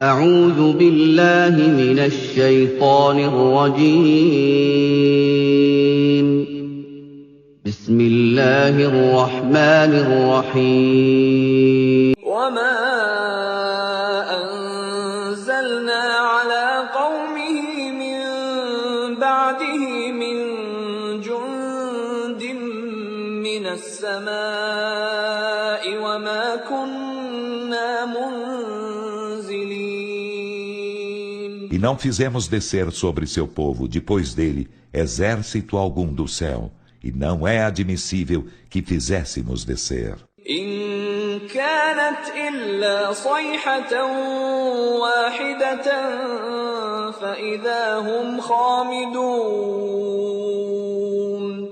أعوذ بالله من الشيطان الرجيم بسم الله الرحمن الرحيم وما أنزلنا على قومه من بعده من جند من السماء وما كنا منزلين. E não fizemos descer sobre seu povo, depois dele, exército algum do céu, e não é admissível que fizéssemos descer. إن كانت إلا صيحة واحدة فإذا هم خامدون.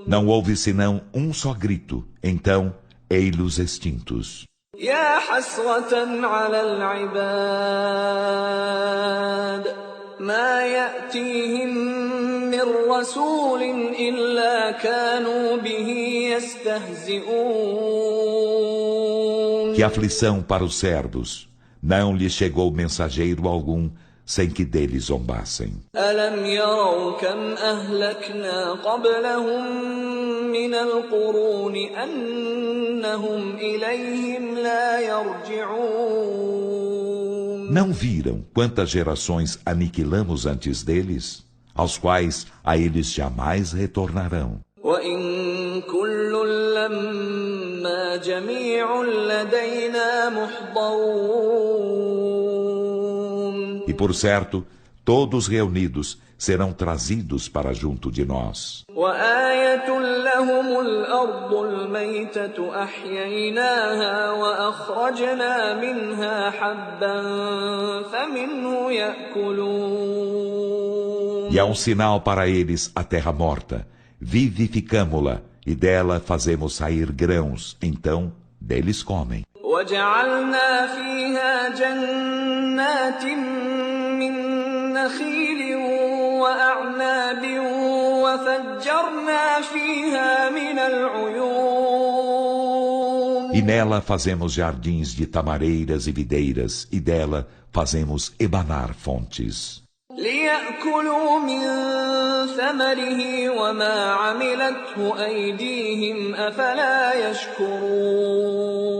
Não houve senão um só grito, então ei-los extintos. يا حسرة على العباد ما يأتيهم من رسول إلا كانوا به يستهزئون. Que aflição para os servos! Não lhes chegou mensageiro algum, sem que deles zombassem. ألم يروا كم أهلكنا قبلهم من القرون أنهم إليهم لا يرجعون. Não viram quantas gerações aniquilamos antes deles, aos quais a eles jamais retornarão. وإن كل لما جميع لدينا محضرون. E por certo, todos reunidos serão trazidos para junto de nós. وآية لهم الأرض الميتة أحييناها وأخرجنا منها حبا فمنه يأكلون. E há um sinal para eles a terra morta. Vivificamo-la, e dela fazemos sair grãos, então deles comem. وجعلنا فيها جنات من نخيل وأعناب وفجرنا فيها من العيون. E nela fazemos jardins de tamareiras e videiras, e dela fazemos emanar fontes. ليأكلوا من ثمره وما عملته أيديهم أفلا يشكرون.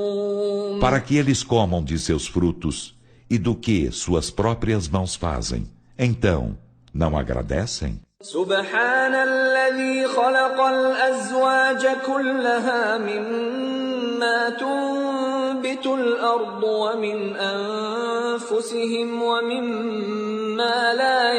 Para que eles comam de seus frutos, e do que suas próprias mãos fazem. Então, não agradecem? سبحان الذي خلق الأزواج كلها مما تنبت الأرض ومن أنفسهم ومما لا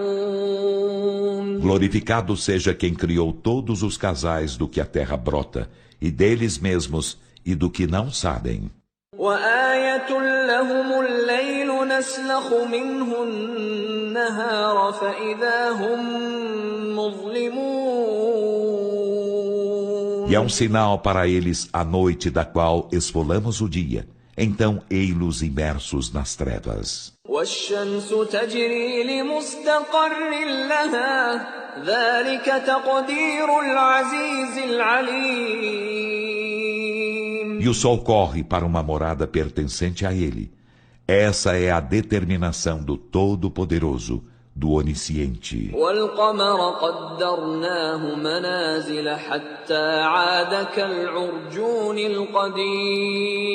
يعلمون. Glorificado seja quem criou todos os casais do que a terra brota, e deles mesmos, e do que não sabem. وآية لهم الليل نسلخ منه النهار فإذا هم مظلمون. E é um sinal para eles a noite da qual esfolamos o dia. Então ei-los imersos nas trevas. والشمس تجري لمستقر لها ذلك تقدير العزيز العليم. E o sol corre para uma morada pertencente a ele. Essa é a determinação do Todo-Poderoso, do Onisciente. والقمر قدرناه منازل حتى عاد كالعرجون القديم.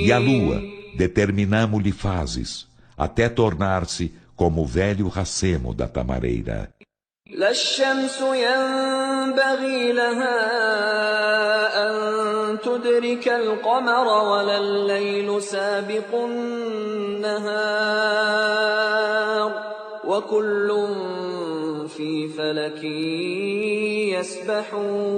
E a lua, determinamo-lhe fases, até tornar-se como o velho racemo da tamareira. لا الشمس ينبغي لها أن تدرك القمر ولا الليل سابق النهار وكل في فلك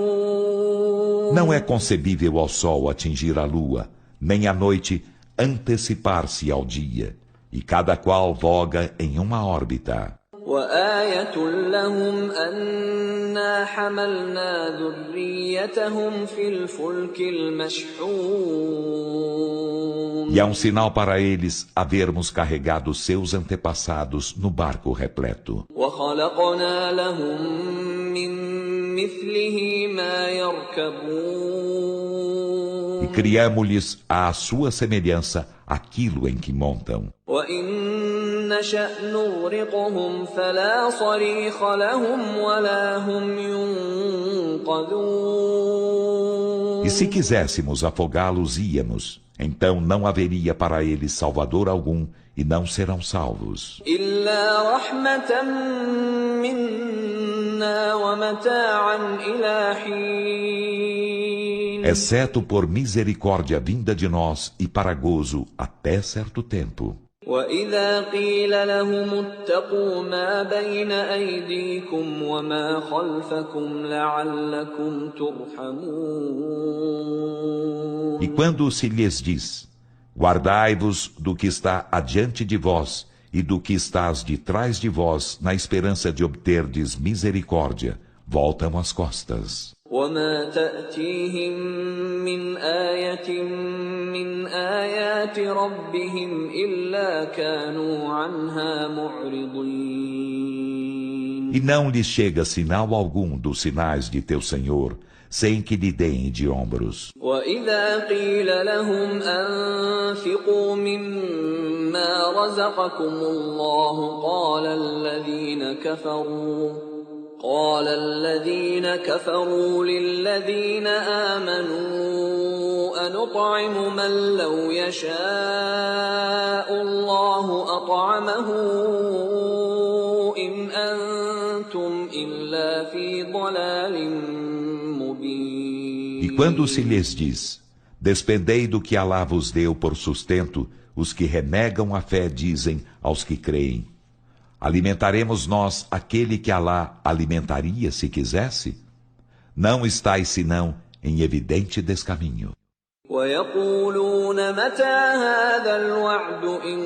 يسبحون. Não é concebível ao sol atingir a lua, nem a noite antecipar-se ao dia, e cada qual voga em uma órbita. وآية لهم أنا حملنا ذريتهم في الفلك المشحون. E é um sinal para eles havermos carregado seus antepassados no barco repleto. وخلقنا لهم من مثله ما يركبون. E criamo-lhes à sua semelhança aquilo em que montam. وإن نشأ نغرقهم فلا صريخ لهم ولا هم ينقذون. E se quiséssemos afogá-los, íamos. Então não haveria para eles salvador algum, e não serão salvos. إلا رحمة منا ومتاعا إلى حين. Exceto por misericórdia vinda de nós e para gozo até certo tempo. وإذا قيل لهم اتقوا ما بين أيديكم وما خلفكم لعلكم ترحمون. E quando se lhes diz, guardai-vos do que está adiante de vós e do que estás de trás de vós, na esperança de obterdes misericórdia, voltam as costas. وما تأتيهم من آية من آيات ربهم إلا كانوا عنها معرضين. E não lhes chega sinal algum dos sinais de teu Senhor, sem que lhe deem de ombros. وإذا قيل لهم أنفقوا مما رزقكم الله قال الذين كفروا للذين آمنوا أنطعم من لو يشاء الله أطعمه إن أنتم إلا في ضلال مبين. E quando se lhes diz, despendei do que Alá vos deu por sustento, os que renegam a fé dizem aos que creem, alimentaremos nós aquele que Alá alimentaria se quisesse? Não estais senão em evidente descaminho. ويقولون متى هذا الوعد إن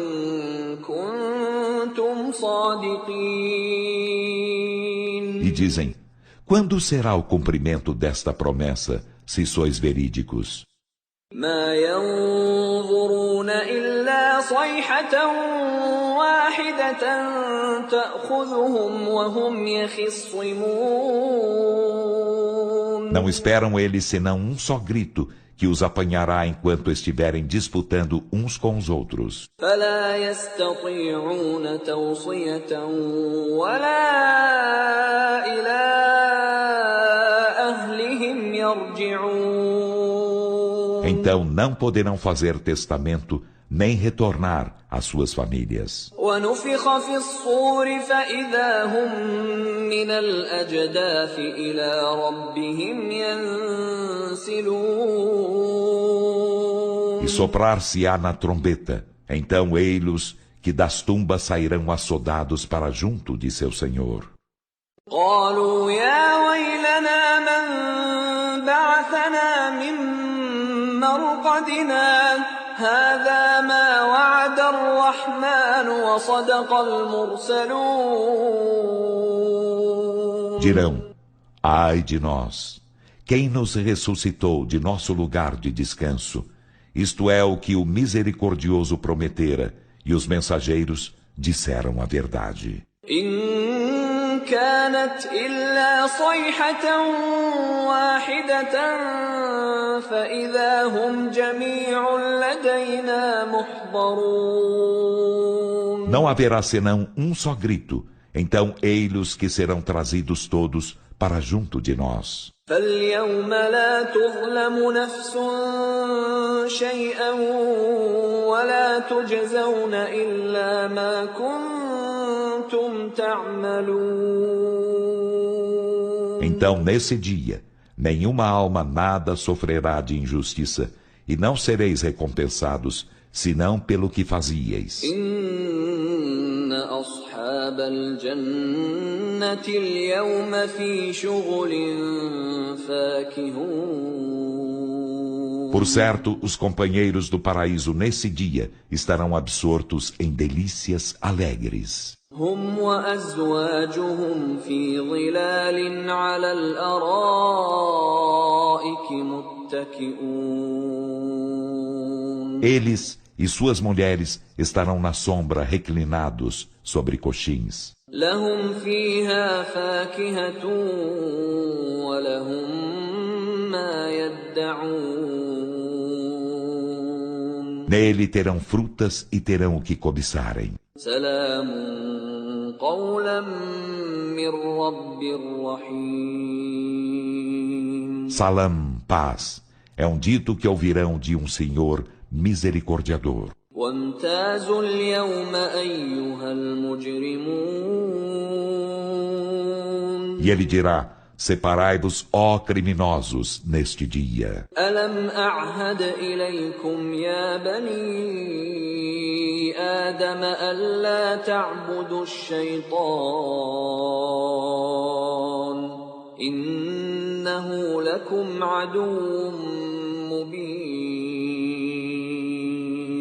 كنتم صادقين. E dizem, quando será o cumprimento desta promessa, se sois verídicos? ما ينظرون إلا صيحة واحدة تأخذهم وهم يخصمون. Não esperam eles senão um só grito que os apanhará enquanto estiverem disputando uns com os outros. فلا يستطيعون توصية ولا إلى أهلهم يرجعون. Então não poderão fazer testamento nem retornar às suas famílias. ونفخ في الصور فإذا هم من الأجداث إلى ربهم ينسلون. E soprar-se-á na trombeta, então ei-los que das tumbas sairão açodados para junto de seu Senhor. قالوا يا ويلنا من بعثنا من مرقدنا هذا ما وعد الرحمن وصدق المرسلون. Dirão, ai de nós, quem nos ressuscitou de nosso lugar de descanso? Isto é o que o misericordioso prometera, e os mensageiros disseram a verdade. إن كانت إلا صيحة واحدة فإذا هم جميع لدينا محضرون. Não haverá senão um só grito, então ei-los que serão trazidos todos para junto de nós. فاليوم لا تظلم نفس شيئا ولا تجزون إلا ما كنتم تعملون. Então, nesse dia, nenhuma alma nada sofrerá de injustiça, e não sereis recompensados, senão pelo que fazíeis. إن أصحاب الجنة اليوم في شغل فاكهون. Por certo, os companheiros do paraíso nesse dia estarão absortos em delícias alegres. هم وأزواجهم في ظلال على الأرائك متكئون. Eles e suas mulheres estarão na sombra reclinados sobre coxins. لهم فيها فاكهة ولهم ما يدعون. Nele terão frutas e terão o que cobiçarem. سلام قولا من رب رحيم. Salam, paz, é um dito que ouvirão de um Senhor misericordiador. وامتازوا اليوم أيها المجرمون. E ele dirá: separai-vos, ó criminosos, neste dia. ألم أعهد إليكم يا بني آدم ألا تعبدوا الشيطان إنه لكم عدو مبين.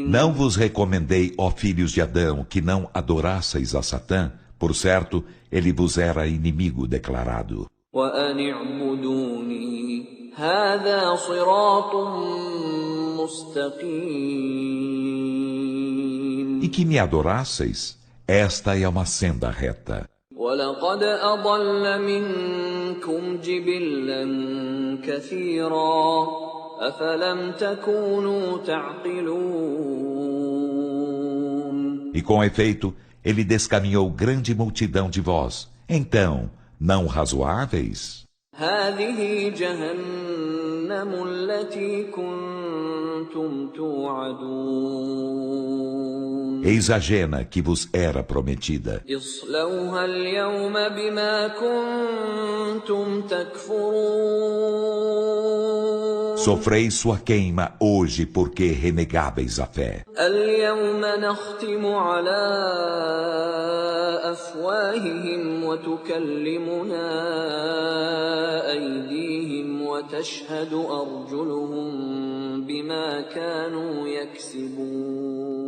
Não vos recomendei, ó filhos de Adão, que não adorasseis a Satã, por certo, ele vos era inimigo declarado. وأن اعبدوني هذا صراط مستقيم. E que me adorasseis, esta é uma senda reta. ولقد أضل منكم جبلا كثيرا أفلم تكونوا تعقلون. E com efeito, ele descaminhou grande multidão de vós. Então, não razoáveis? هذه جهنم التي كنتم توعدون. Eis a jena que vos era prometida. اصلوها اليوم بما كنتم تكفرون. Sofreis sua queima hoje porque renegáveis a fé. اليوم نختم على أفواههم وتكلمنا أيديهم وتشهد أرجلهم بما كانوا يكسبون.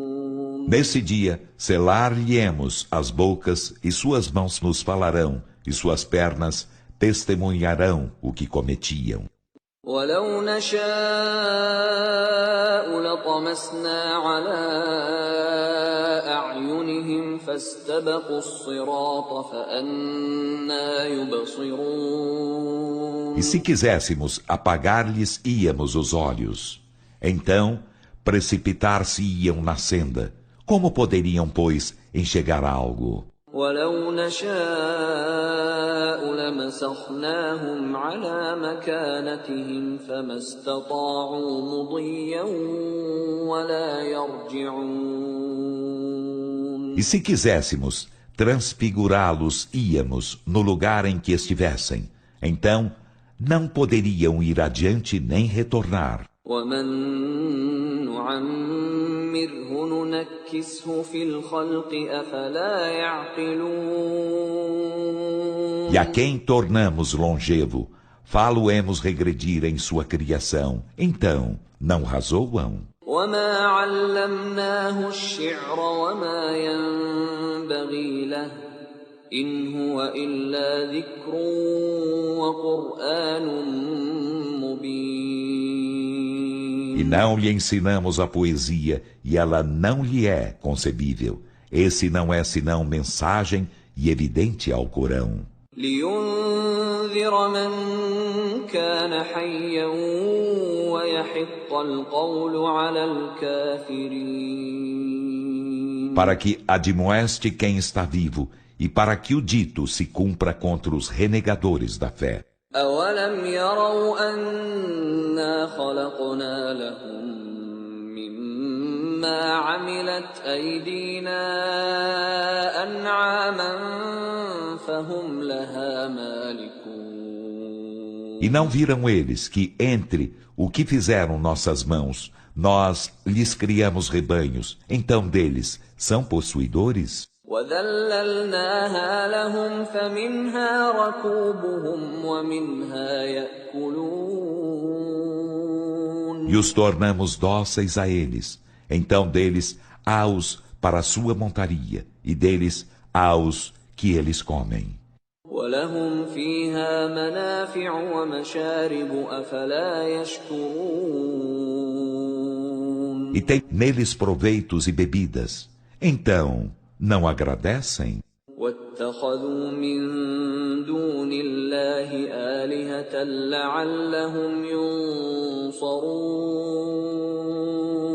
Nesse dia, selar-lhe-emos as bocas, e suas mãos nos falarão, e suas pernas testemunharão o que cometiam. ولو نشاء لطمسنا على أعينهم فاستبقوا الصراط فأنى يبصرون. E se quiséssemos, apagar-lhes íamos os olhos. Então, precipitar-se-iam na senda. Como poderiam, pois, enxergar algo? ولو نشاء لمسخناهم على مكانتهم فما استطاعوا مضيا ولا يرجعون. E se quiséssemos, transfigurá-los íamos no lugar em que estivessem. Então, não poderiam ir adiante nem retornar. ومن نعمره ننكسه في الخلق أفلا يعقلون. E a quem tornamos longevo, falo-emos regredir em sua criação. Então, não razoam? وما علمناه الشعر وما ينبغي له إن هو إلا ذكر وقرآن مبين. E não lhe ensinamos a poesia, e ela não lhe é concebível. Esse não é senão mensagem e evidente ao Corão. لينذر من كان حيا ويحق القول على الكافرين. Para que admoeste quem está vivo, e para que o dito se cumpra contra os renegadores da fé. أولم يروا أنا خلقنا لهم مما عملت أيدينا أنعاما فهم لها مالكون. E não viram eles que, entre o que fizeram nossas mãos, nós lhes criamos rebanhos, então deles são possuidores? وَذَلَّلْنَاهَا لَهُمْ فَمِنْهَا رَكُوبُهُمْ وَمِنْهَا يَأْكُلُونَ. E os tornamos dóceis a eles. Então deles há-os para a sua montaria, e deles há-os que eles comem. وَلَهُمْ فِيهَا مَنَافِعُ وَمَشَارِبُ أَفَلَا يَشْكُرُونَ. E tem neles proveitos e bebidas. Então, não agradecem? واتخذوا من دون الله آلهة لعلهم ينصرون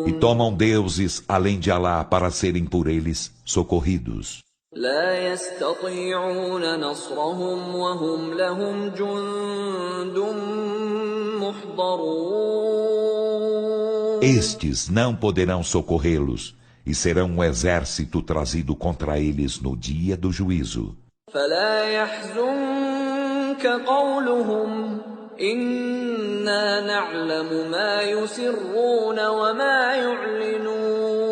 E tomam deuses além de Alá para serem por eles socorridos. لا يستطيعون نصرهم وهم لهم جند محضرون Estes não poderão socorrê-los e serão um exército trazido contra eles no dia do juízo. فلا يحزنك قولهم إنا نعلم ما يسرون وما يعلنون.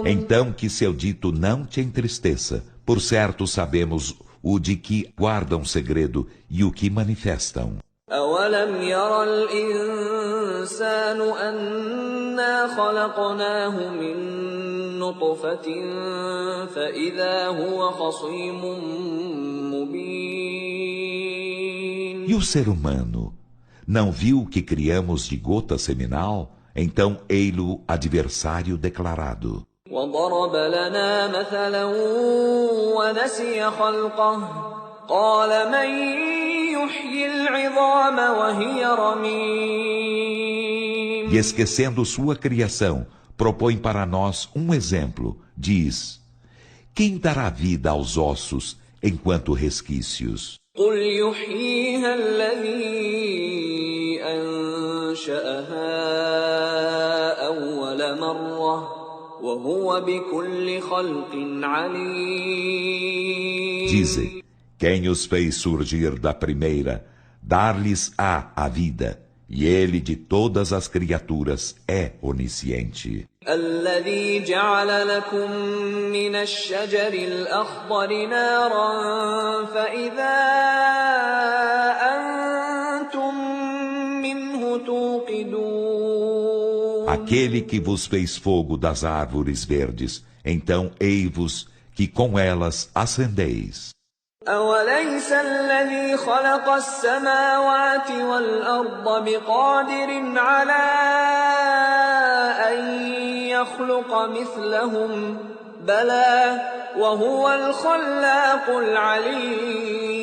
Então que seu dito não te entristeça. Por certo sabemos o de que guardam segredo e o que manifestam. أولم ير الإنسان أنا خلقناه من نطفة فإذا هو خصيم مبين. E o ser humano não viu que criamos de gota seminal? Então ei-lo adversário declarado. وضرب لنا مثلا ونسي خلقه قال من يحيي العظام وهي رميم. E esquecendo sua criação, propõe para nós um exemplo. Diz: quem dará vida aos ossos enquanto resquícios? قل يحييها الذي أنشأها أول مرة وهو بكل خلق عليم. Dize: quem os fez surgir da primeira, dar-lhes-á a vida, e ele de todas as criaturas é onisciente. الذي جعل لكم من الشجر الأخضر نارا فإذا أنتم منه توقدون. Aquele que vos fez fogo das árvores verdes, então ei-vos que com elas acendeis. أوليس الذي خلق السماوات والأرض بقادر على أن يخلق مثلهم بلى وهو الخلاق العليم.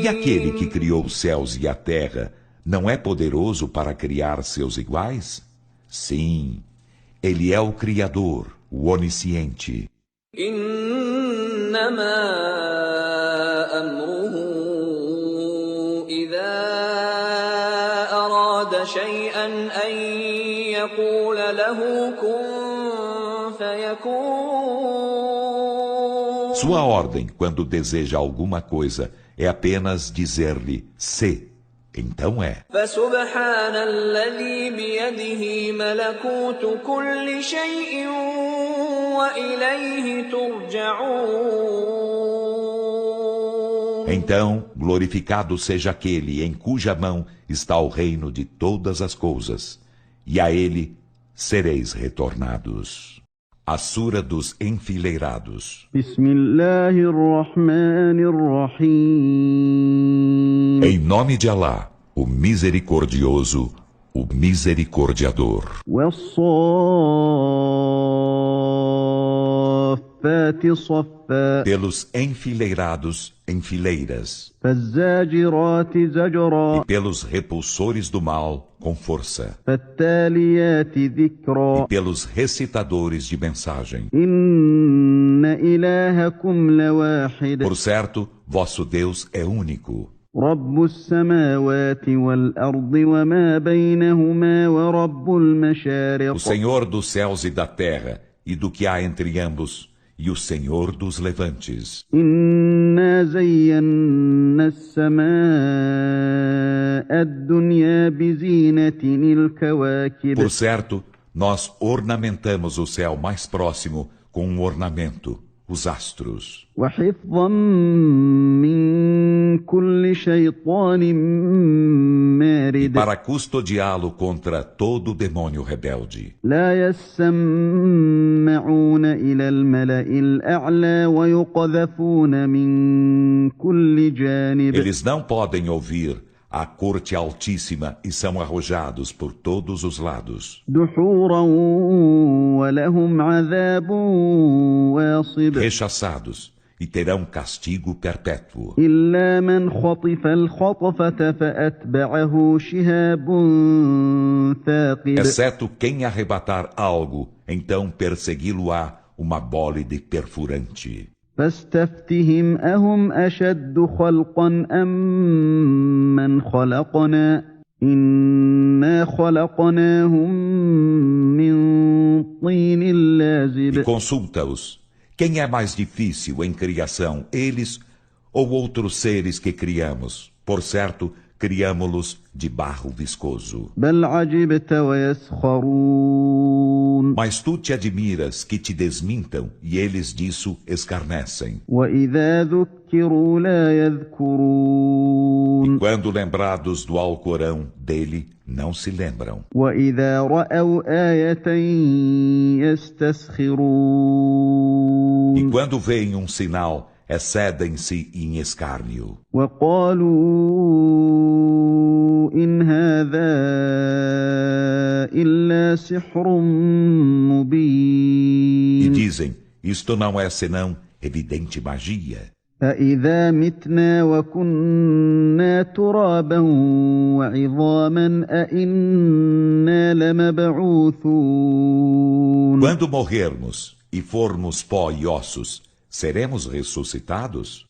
E aquele que criou os céus e a terra, não é poderoso para criar seus iguais? Sim, ele é o Criador, o Onisciente. إنما أمره إذا أراد شيئا أن يقول له كن فيكون. Sua ordem, quando deseja alguma coisa, é apenas dizer-lhe se. Então é. فسبحان الذي بيده ملكوت كل شيء وإليه ترجعون. Então, glorificado seja aquele em cuja mão está o reino de todas as coisas, e a ele sereis retornados. A Sura dos Enfileirados. Em nome de Alá, o Misericordioso, o Misericordiador. Pelos enfileirados em fileiras, e pelos repulsores do mal com força, e pelos recitadores de mensagem. Por certo, vosso Deus é único. O Senhor dos céus e da terra, e do que há entre ambos, e o Senhor dos levantes. Por certo, nós ornamentamos o céu mais próximo com um ornamento, os astros. E para custodiá-lo contra todo demônio rebelde. Eles não podem ouvir a corte altíssima e são arrojados por todos os lados. Rechaçados, e terão castigo perpétuo. إلا من خطف الخطفة فأتبعه شهاب ثاقب Exceto quem arrebatar algo, então persegui-lo-á uma bólide perfurante. فاستفتهم أهم أشد خلقا أم من خلقنا إنا خلقناهم من طين E لازب consulta-os. Quem é mais difícil em criação, eles ou outros seres que criamos? Por certo, criamo-los de barro viscoso. بل عجبت ويسخرون Mas tu te admiras que te desmintam e eles disso escarnecem. وإذا ذكروا لا يذكرون Quando lembrados do Alcorão dele, não se lembram. وإذا رأوا آية يستسخرون E quando veem um sinal, excedem-se em escárnio. وقالوا إن هذا إلا سحر E مبين dizem, isto não é senão evidente magia. أإذا متنا وكنا ترابا وعظاما أإنا لمبعوثون Quando morrermos e formos pó e ossos, seremos ressuscitados?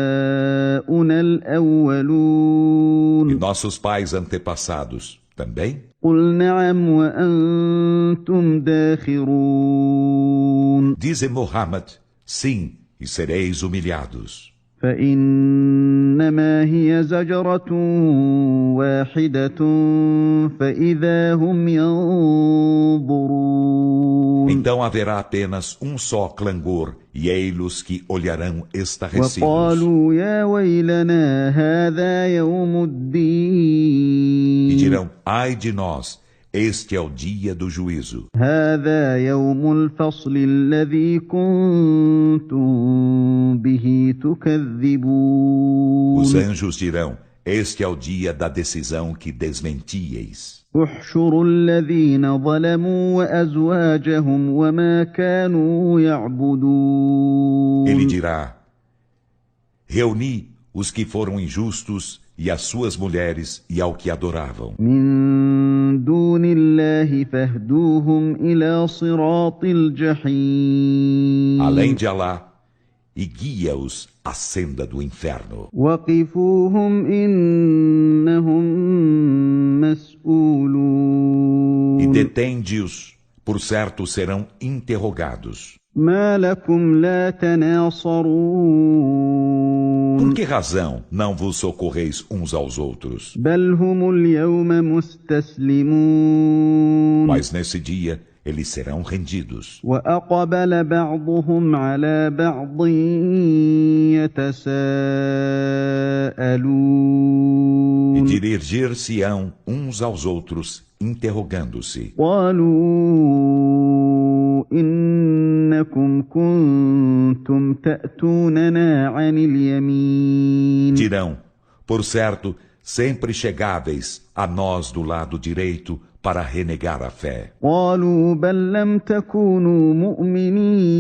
أوآباؤنا E الأولون nossos pais antepassados também? قل نعم وأنتم داخرون Dize Muhammad, sim, e sereis humilhados. فإنما هي زجرة واحدة فإذا هم ينظرون Então haverá apenas um só clangor, e ei-los que olharão estarrecidos. وقالوا يا ويلنا هذا يوم E الدين dirão, ai de nós, este é o dia do juízo. هذا يوم الفصل الذي كنتم به تكذبون Os anjos dirão, este é o dia da decisão que desmentieis. احشروا الذين ظلموا وأزواجهم وما كانوا يعبدون Ele dirá, reuni os que foram injustos e as suas mulheres e ao que adoravam. من دون الله فاهدوهم إلى صراط الجحيم Além de Alá, e guia-os à senda do inferno. وقفوهم إنهم مسؤولون E detende-os, por certo serão interrogados. ما لكم لا تناصرون Por que razão não vos socorreis uns aos outros? بل هم اليوم مستسلمون Mas nesse dia eles serão rendidos. وأقبل بعضهم على بعض E يتساءلون dirigir-se-ão uns aos outros, interrogando-se. قالوا إنكم كنتم تأتوننا عن اليمين Dirão, por certo, sempre chegáveis a nós do lado direito para renegar a fé. قالوا بل لم تكونوا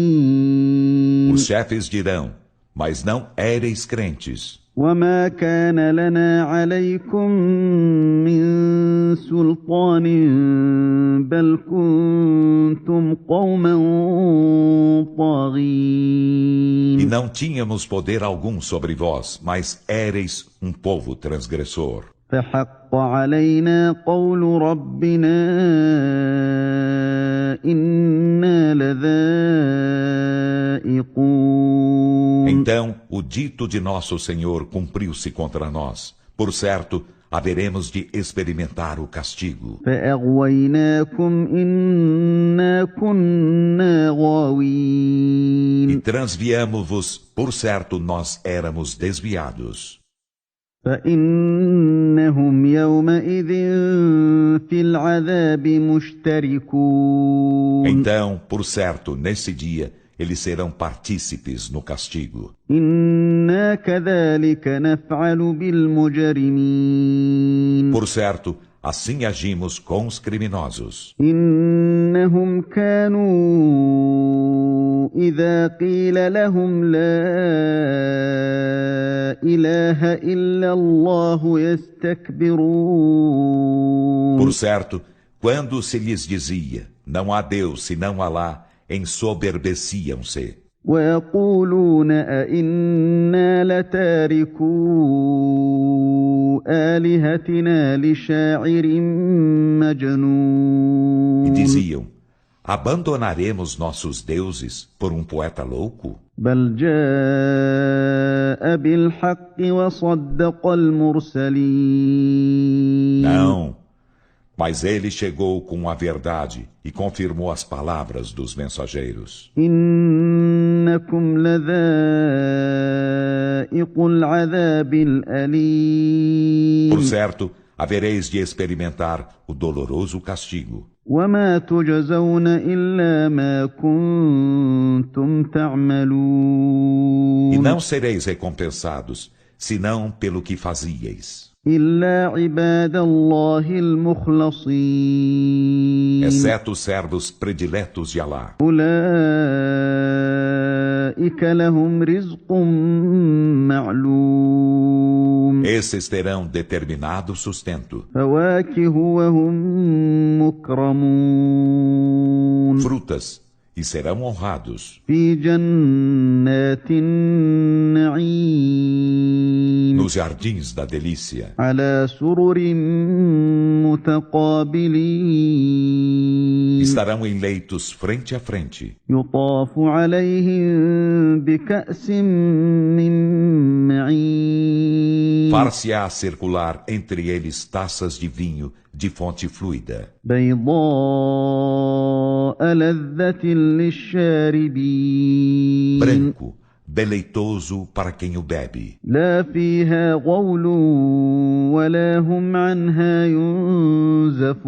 مؤمنين Os chefes dirão, mas não éreis crentes. وما كان لنا عليكم من سلطان بل كنتم قوما E طاغين não tínhamos poder algum sobre vós, mas éreis um povo transgressor. فحق علينا قول ربنا إنا لذائقون Então, o dito de nosso Senhor cumpriu-se contra nós. Por certo, haveremos de experimentar o castigo. فأغويناكم إنا كنا E غاوين transviamo-vos, por certo, nós éramos desviados. فإنهم يومئذ في العذاب مشتركون Então, por certo, nesse dia, eles serão partícipes no castigo. إنا كذلك نفعل بالمجرمين Por certo, assim agimos com os criminosos. إنهم كانوا إذا قيل لهم لا إله إلا الله يستكبرون Por certo, quando se lhes dizia, não há Deus senão Alá, ensoberbeciam-se. ويقولون أئنا لتاركو آلهتنا لشاعر E مجنون diziam, abandonaremos nossos deuses por um poeta louco? بل جاء بالحق وصدق المرسلين Não, mas ele chegou com a verdade e confirmou as palavras dos mensageiros. إنكم لذائقو العذاب الأليم Por certo, havereis de experimentar o doloroso castigo. وما تجزون إلا ما كنتم تعملون E não sereis recompensados, senão pelo que fazíeis. إلا عباد الله المخلصين Exceto os servos prediletos de Alá. أولئك لهم رزق معلوم Esses terão determinado sustento, فواكه وهم مكرمون frutas, e serão honrados في جنات النعيم nos jardins da delícia, على سرر متقابلين estarão em leitos frente a frente, يطاف عليهم بكأس من معين far-se-á circular entre eles taças de vinho de fonte fluida, بيضاء لذة للشاربين branco, deleitoso para quem o bebe. لا فيها غول ولا هم عنها ينزفون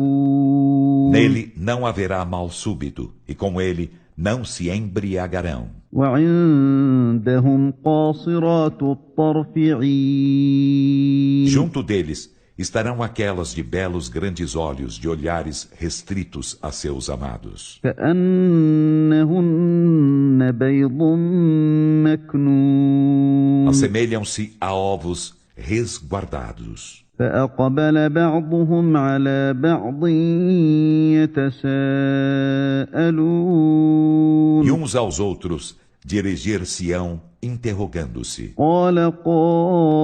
Nele não haverá mal súbito, e com ele não se embriagarão. وعندهم قاصرات الطرف عين Junto deles estarão aquelas de belos grandes olhos de olhares restritos a seus amados. كأنهن بيض مكنون Assemelham-se a ovos resguardados. فأقبل بعضهم على بعض يتساءلون E uns aos outros dirigir-se-ão interrogando-se. قال قائل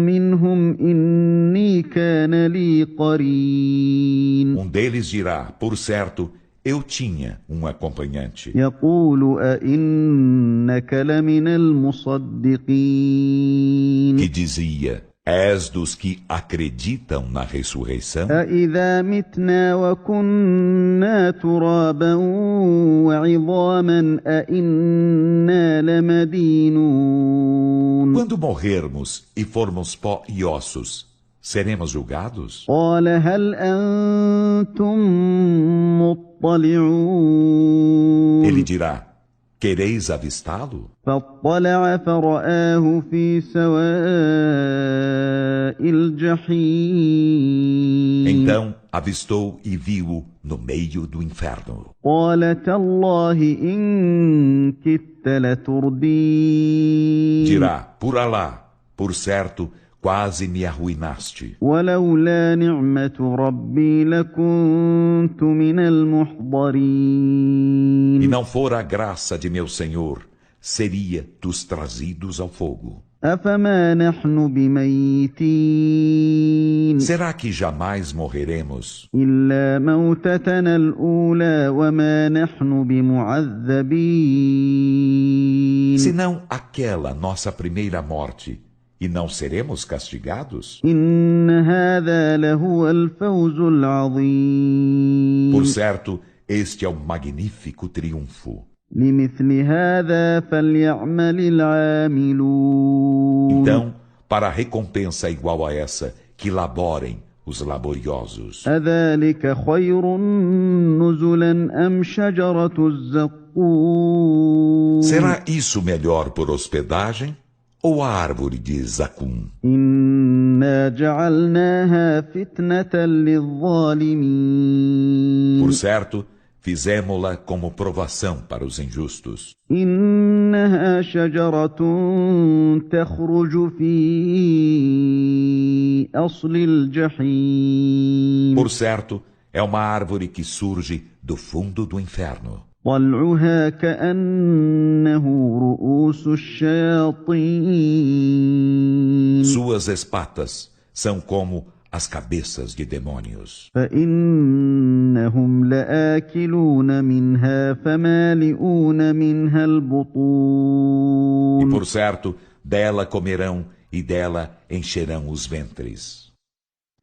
منهم إني كان لي قرين Um deles dirá, por certo, eu tinha um acompanhante, يقول أئنك لمن المصدقين que dizia, és dos que acreditam na ressurreição? أإذا متنا وكنا ترابا وعظاما أإنا لمدينون Quando morrermos e formos pó e ossos, seremos julgados? قال هل أنتم مطلعون Ele dirá, quereis avistá-lo? فاطلع فرآه في سواء الجحيم Então avistou e viu-o no meio do inferno. قال تالله إن كدت لتردين Dirá, por Alá, por certo, quase me arruinaste. ولولا نعمة ربي لكنت من E المحضرين não fora a graça de meu Senhor, seria dos trazidos ao fogo. أفما نحن بميتين Será que jamais morreremos? إلا موتتنا الأولى وما نحن بمعذبين Senão aquela nossa primeira morte, e não seremos castigados? إن هذا لهو الفوز العظيم Por certo, este é o magnífico triunfo. لمثل هذا فليعمل العاملون Então, para a recompensa igual a essa, que laborem os laboriosos. أذلك خير نزلا أم شجرة الزقوم Será isso melhor por hospedagem ou a árvore de Zacum? إنا جعلناها فتنة للظالمين Por certo, fizemo-la como provação para os injustos. إنها شجرة تخرج في أصل الجحيم Por certo, é uma árvore que surge do fundo do inferno. طلعها كأنه رؤوس الشياطين Suas espatas são como as cabeças de demônios. فإنهم لآكلون منها فمالئون منها E البطون por certo, dela comerão e dela encherão os ventres.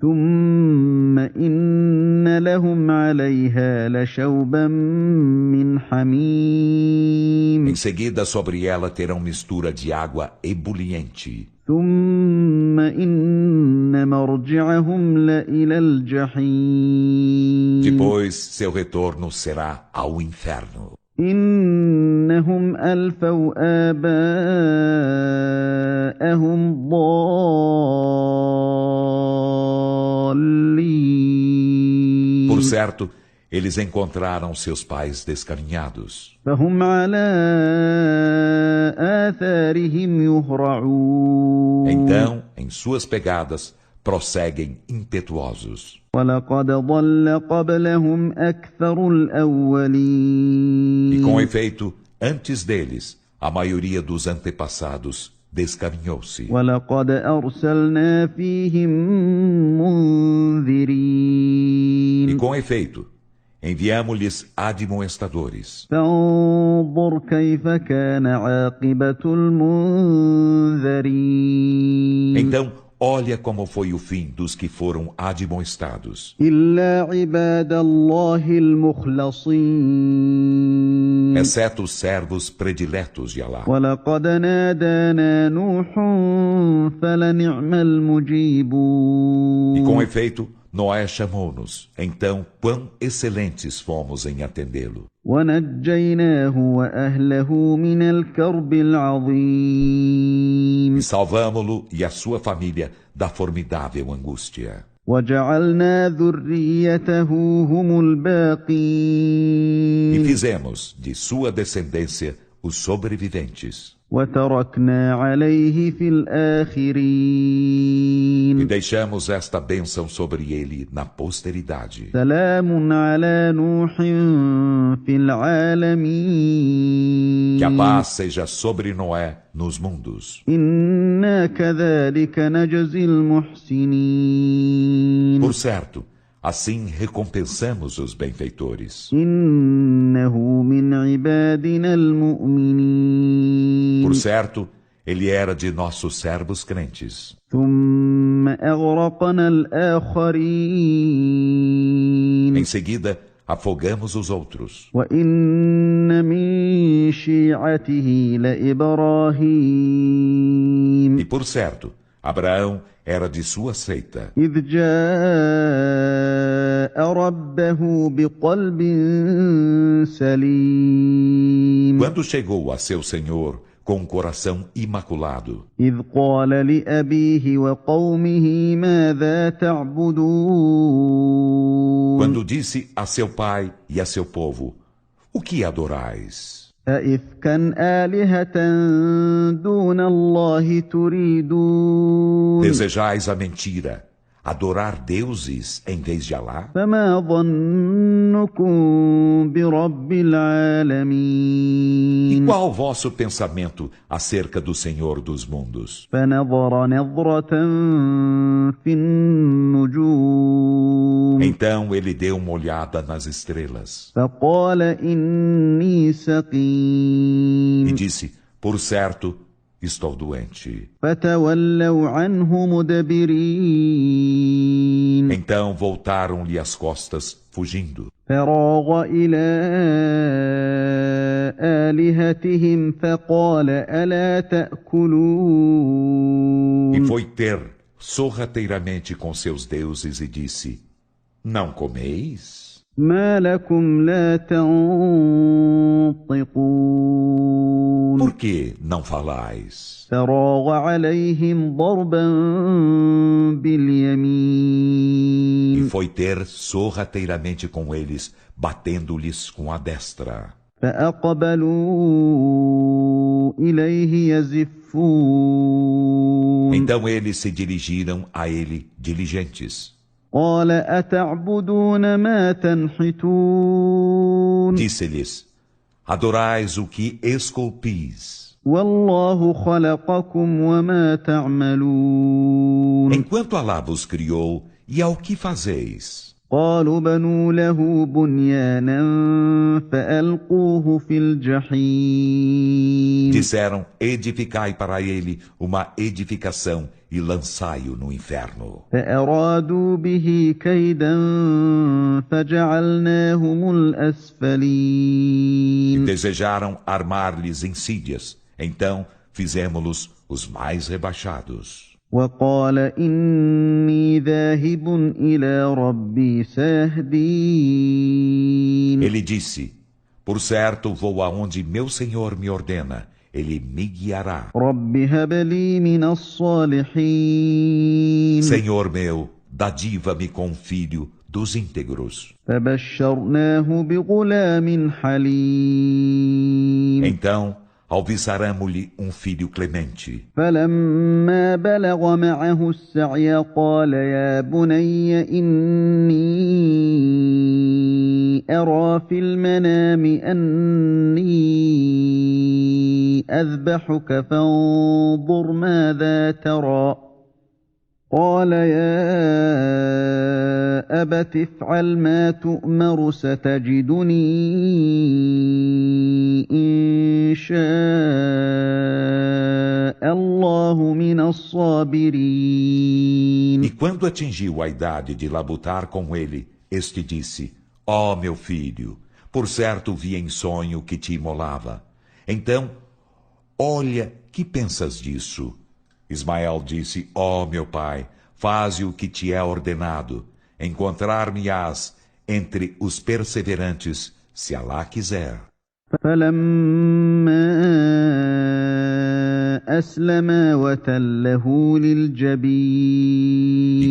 ثم إن لهم عليها لشوبا من حميم Em seguida, sobre ela terão mistura de água ebuliente. ثم إن مرجعهم لإلى الجحيم Depois, seu retorno será ao inferno. إنهم ألفوا آباءهم ضالين Por certo, eles encontraram seus pais descaminhados. فهم على آثارهم يهرعون Então, em suas pegadas, prosseguem impetuosos. ولقد ضل قبلهم أكثر الأولين E com efeito, antes deles, a maioria dos antepassados descaminhou-se. ولقد أرسلنا فيهم E منذرين com efeito, enviamo-lhes admoestadores. فانظر كيف كان عاقبة المنذرين Então, olha como foi o fim dos que foram admoestados. إلا عباد الله المخلصين Exceto os servos prediletos de Allah. ولقد نادانا نوح فلنعم المجيبون E com efeito, Noé chamou-nos. Então, quão excelentes fomos em atendê-lo. ونجيناه وأهله من الكرب العظيم E salvamo-lo e a sua família da formidável angústia. وجعلنا ذريته هم E الباقين fizemos de sua descendência os sobreviventes. وتركنا عليه في E الآخرين deixamos esta bênção sobre ele na posteridade. سلام على نوح في العالمين Que a paz seja sobre Noé nos mundos. إنا كذلك نجزي المحسنين Por certo, assim recompensamos os benfeitores. إنه من عبادنا المؤمنين Por certo, ele era de nossos servos crentes. ثم أغرقنا الآخرين Em seguida, afogamos os outros. وإن من شيعته لإبراهيم E por certo, Abraão era de sua seita. إذ جاء ربه بقلب سليم Quando chegou a seu Senhor com um coração imaculado, إذ قال لأبيه وقومه ماذا تعبدون quando disse a seu pai e a seu povo: O que adorais? أئفكا آلهة دون الله تريدون Desejais a mentira, adorar deuses em vez de Allah? فما ظنكم برب E العالمين qual o vosso pensamento acerca do Senhor dos mundos? فنظر نظرة في النجوم Então ele deu uma olhada nas estrelas فقال إني e سقيم disse: Por certo, estou doente. فتولوا عنه مدبرين Então voltaram-lhe as costas, fugindo. فراغ إلى آلهتهم فقال ألا تأكلون E foi ter sorrateiramente com seus deuses e disse: Não comeis? ما لكم لا تنطقون Por que não falais? فراغ عليهم ضربا E باليمين foi ter sorrateiramente com eles, batendo-lhes com a destra. فأقبلوا إليه يزفون Então eles se dirigiram a ele diligentes. قال أتعبدون ما تنحتون Disse-lhes: Adorais o que esculpis, والله خلقكم وما تعملون enquanto Alá vos criou, e ao que fazeis? قالوا بنوا له بنيانا فألقوه في الجحيم Disseram: Edificai para ele uma edificação e lançai-o no inferno. فأرادوا به كيدا فجعلناهم E الأسفلين desejaram armar-lhes insídias, então fizemos-los os mais rebaixados. وقال إني ذاهب إلى ربي سيهدين Ele disse: Por certo, vou aonde meu Senhor me ordena, ele me guiará. رب هب لي من الصالحين Senhor meu, dadiva-me com um filho dos íntegros. فبشرناه بغلام حليم Então, alviçaramo-lhe um filho clemente. فلما بلغ معه السعي قال يا بني إني أرى في المنام أني أذبحك فانظر ماذا ترى قال يا أبت افعل ما تؤمر ستجدني إن شاء الله من الصابرين E quando atingiu a idade de labutar com ele, este disse: Ó meu filho, por certo vi em sonho que te imolava. Então, olha, que pensas disso? Ismael disse: Ó meu pai, faze o que te é ordenado. Encontrar-me-ás entre os perseverantes, se Alá quiser. فلما أسلما وتله E للجبين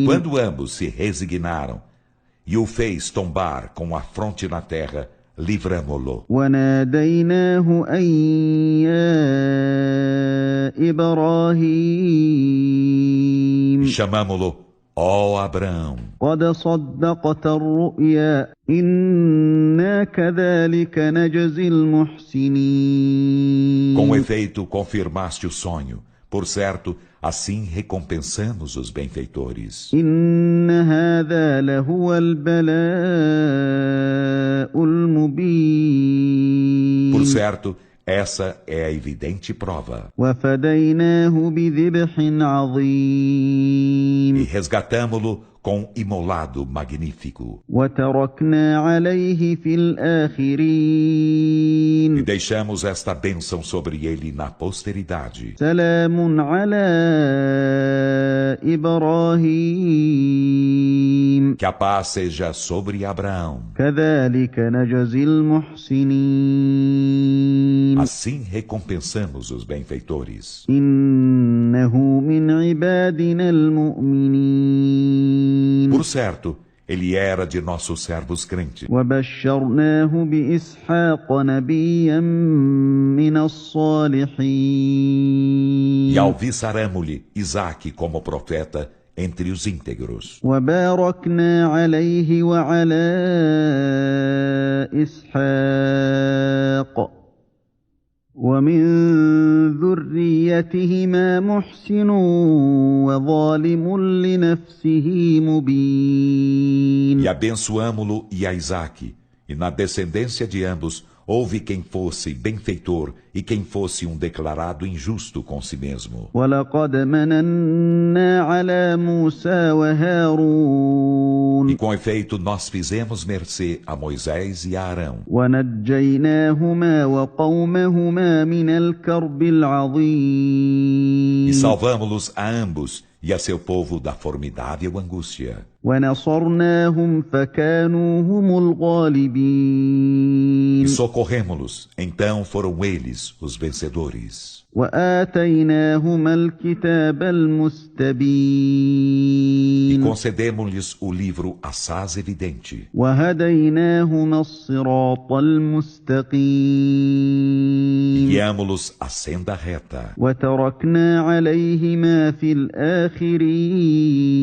quando ambos se resignaram e o fez tombar com a fronte na terra, livramo-lo. وناديناه أن يا E إبراهيم chamamo-lo: Ó Abrão, قد صدقت الرؤيا إنا كذلك نجزي المحسنين com efeito confirmaste o sonho. Por certo, assim recompensamos os benfeitores. إن هذا لهو البلاء المبين Por certo, essa é a evidente prova. وفديناه بذبح E عظيم resgatamo-lo com imolado magnífico. وتركنا عليه في E الآخرين deixamos esta bênção sobre ele na posteridade. سلام على إبراهيم Que a paz seja sobre Abraão. كذلك نجزي المحسنين Assim recompensamos os benfeitores. إنه من عبادنا المؤمنين Por certo, ele era de nossos servos crentes. وبشرناه بإسحاق نبيا من الصالحين E alviçaramo-lhe Isaque como profeta entre os íntegros. وباركنا عليه وعلى إسحاق ومن ذريتهما محسن وظالم لنفسه مبين E abençoamo-lo e a Isaque. E na descendência de ambos, houve quem fosse benfeitor e quem fosse um declarado injusto com si mesmo. ولقد مننا على موسى وهارون E com efeito, nós fizemos mercê a Moisés e a Arão. ونجيناهما وقومهما من الكرب E العظيم salvamo-los a ambos e a seu povo da formidável angústia. ونصرناهم فكانوا هم الغالبين E socorremos-los, então foram eles os vencedores. وآتيناهما الكتاب E المستبين concedemos-lhes o livro assaz evidente. وهديناهما الصراط E المستقيم guiamo-los à senda reta. وتركنا عليهما في E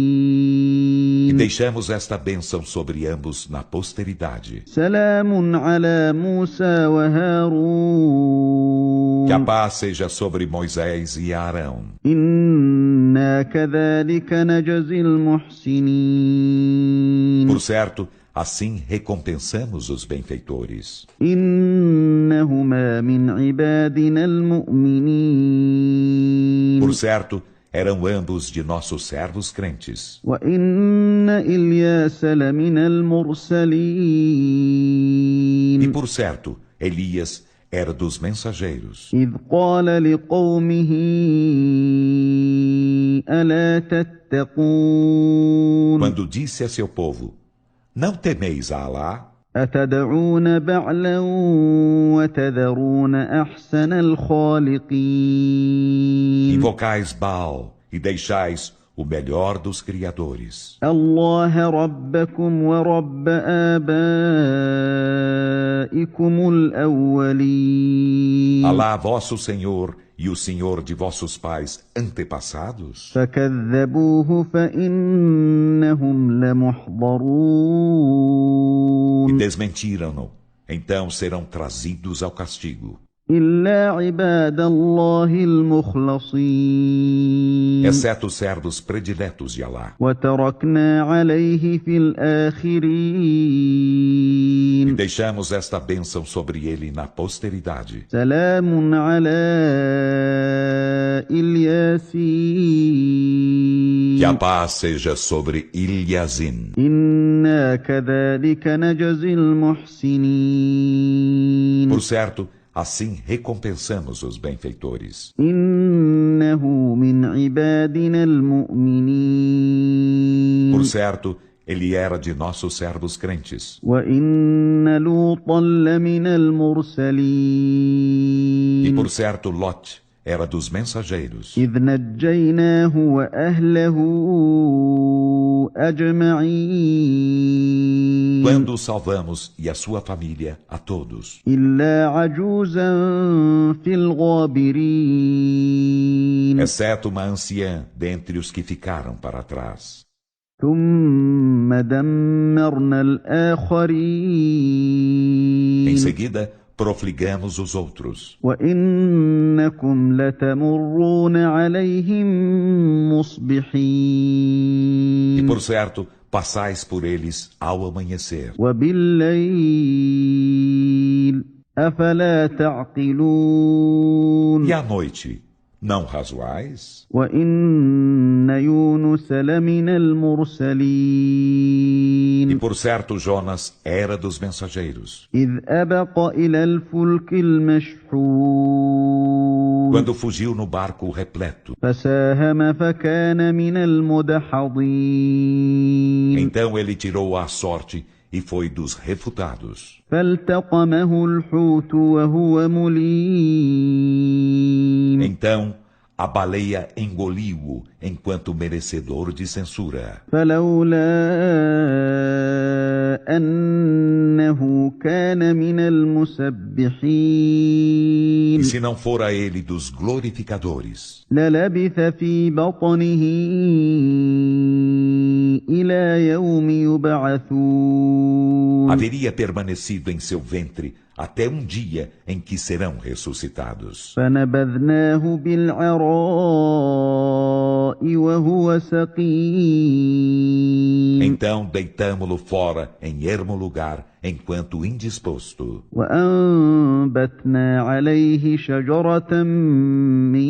الآخرين deixamos esta bênção sobre ambos na posteridade. سلام على موسى وهارون Que a paz seja sobre Moisés e Arão. إنا كذلك نجزي المحسنين Por certo, assim recompensamos os benfeitores. إنهما من عبادنا المؤمنين Por certo, eram ambos de nossos servos crentes. وإن إلياس لمن E المرسلين por certo, Elias era dos mensageiros. إذ قال لقومه ألا تتقون Quando disse a seu povo: Não temeis a Alá, أتدعون بعلا وتذرون أحسن الخالقين invocais Baal e deixais o melhor dos criadores. الله ربكم ورب آبائكم الأولين Alá, vosso Senhor, e o Senhor de vossos pais antepassados? فكذبوه فإنهم E لمحضرون desmentiram-no, então serão trazidos ao castigo. إلا عباد الله المخلصين Exceto os servos prediletos de Alá. وتركنا عليه في E الآخرين deixamos esta bênção sobre ele na posteridade. سلام على الياسين Que a paz seja sobre Ilhazin. إنا كذلك نجزي المحسنين Por certo, assim recompensamos os benfeitores. إنه من عبادنا المؤمنين Por certo, ele era de nossos servos crentes. وإن لوطا لمن E المرسلين por certo, Lot era dos mensageiros. إذ نجيناه وأهله أجمعين Quando o salvamos e a sua família, a todos. إلا عجوزا في الغابرين Exceto uma anciã dentre os que ficaram para trás. ثم دمرنا الآخرين Em seguida, profligamos os outros. وإنكم لتمرون عليهم E مصبحين por certo, passais por eles ao amanhecer. وبالليل أفلا تعقلون E à noite, não razoais? وإن يونس لمن E المرسلين por certo, Jonas era dos mensageiros. إذ أبق إلى الفلك المشحون Quando fugiu no barco repleto, فساهم فكان من المدحضين então ele tirou a sorte e foi dos refutados. فالتقمه الحوت وهو مليم Então a baleia engoliu-o enquanto merecedor de censura. فلولا أنه كان من E المسبحين se não fora ele dos glorificadores, للبث في بطنه إلى يوم يبعثون haveria permanecido em seu ventre até um dia em que serão ressuscitados. فنبذناه بالعراء وهو سقيم Então deitamo-lo fora em ermo lugar, enquanto indisposto. وأنبتنا عليه شجرة من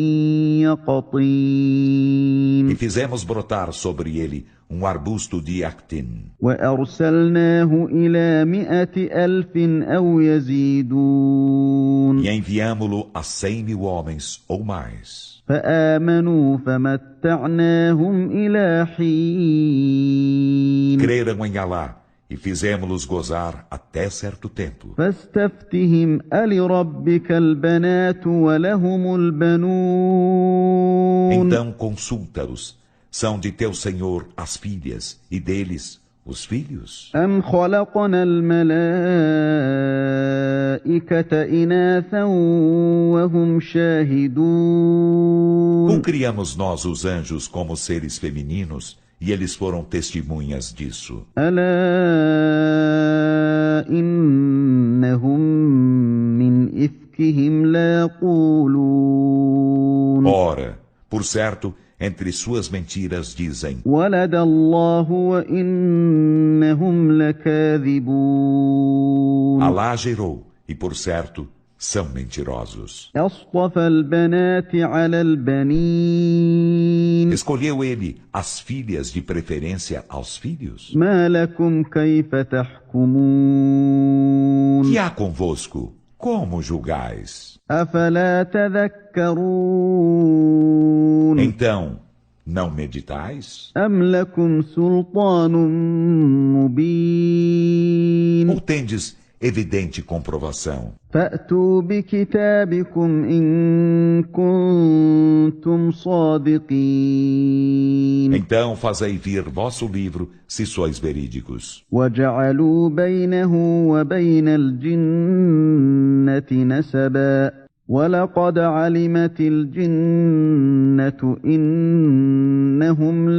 يقطين E fizemos brotar sobre ele arbusto de actin. وأرسلناه إلى 100,000 أو يزيدون E enviamo-lo a 100.000 homens ou mais. فآمنوا فمتعناهم إلى حين Creram em Alá e fizemos-los gozar até certo tempo. فاستفتهم ألربك البنات ولهم البنون Então consulta-os. São de teu Senhor as filhas e deles os filhos? أم خلقنا الملائكة إناثا وهم شاهدون Ou criamos nós os anjos como seres femininos e eles foram testemunhas disso? ألا إنهم من إفكهم ليقولون Ora, por certo, entre suas mentiras dizem: ولد الله وإنهم لكاذبون Alá gerou, e por certo, são mentirosos. أصطفى البنات على البنين Escolheu ele as filhas de preferência aos filhos? ما لكم كيف تحكمون Que há convosco? Como julgais? أفلا تذكرون Então, não meditais? أم لكم سلطان مبين Ou tendes evidente comprovação? فأتوا بكتابكم إن كنتم صادقين Então fazei vir vosso livro, se sois verídicos. وجعلوا بينه وبين الجنة نسبا ولقد علمت الجنة إنهم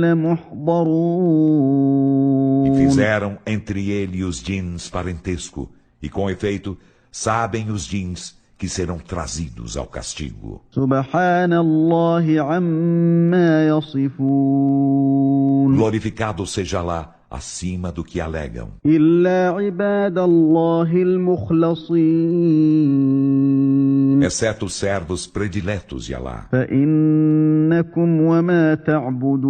لمحضرون E fizeram entre ele e os jins parentesco, e com efeito, sabem os jins que serão trazidos ao castigo. سبحان الله عما يصفون Glorificado seja lá, acima do que alegam. إلا عباد الله المخلصين Exceto os servos prediletos de Alá. فإنكم وما تعبدون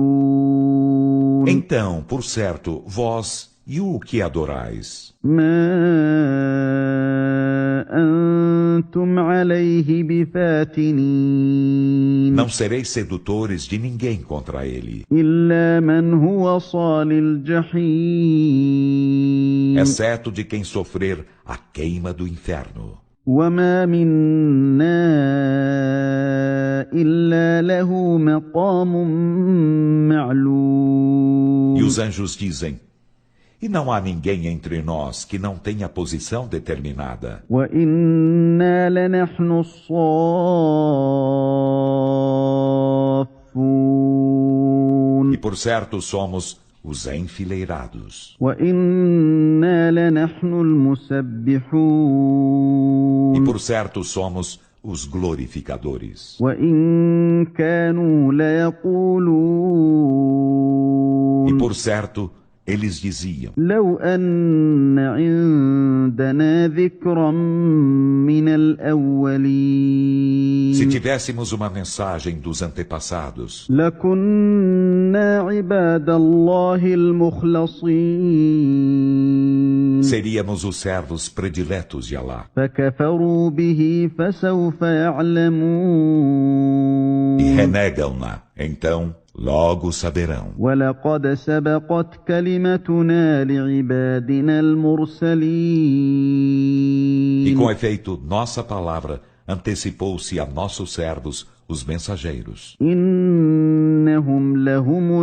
Então, por certo, vós e o que adorais? ما أنتم عليه بفاتنين Não sereis sedutores de ninguém contra ele, إلا من هو صال الجحيم exceto de quem sofrer a queima do inferno. وما منا إلا له مقام معلوم E os anjos dizem: E não há ninguém entre nós que não tenha posição determinada. وإنا لنحن الصافون E por certo somos os enfileirados. وإنا لنحن المسبحون E por certo somos os glorificadores. وإن كانوا ليقولون E por certo eles diziam: لو أن عندنا ذكرا من الأولين Se tivéssemos uma mensagem dos antepassados, لكنا عباد الله المخلصين seríamos os servos prediletos de Alá. فكفروا به فسوف يعلمون E renegam-na, então logo saberão. ولقد سبقت كلمتنا لعبادنا المرسلين E com efeito, nossa palavra antecipou-se a nossos servos, os mensageiros. إنهم لهم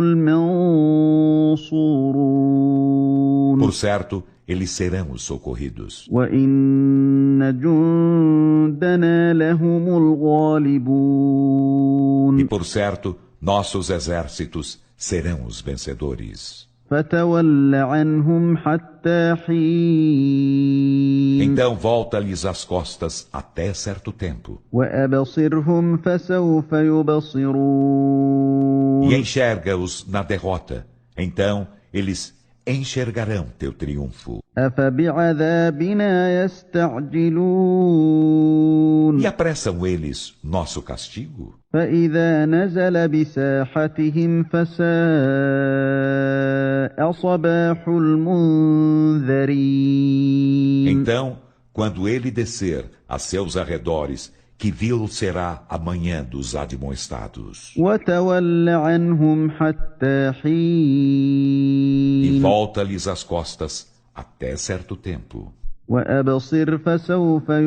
المنصورون Por certo, eles serão os socorridos. وإن جندنا لهم الغالبون E por certo, nossos exércitos serão os vencedores. فتول عنهم حتى حين Então volta-lhes as costas até certo tempo. وأبصرهم فسوف يبصرون E enxerga-os na derrota. Então eles enxergarão teu triunfo. أفبعذابنا يستعجلون E apressam eles nosso castigo? فإذا نزل بساحتهم فساء صباح المنذرين Então, quando ele descer a seus arredores, que vil será a manhã dos admoestados. وتول عنهم حتى E حين volta-lhes as costas até certo tempo. وأبصر فسوف E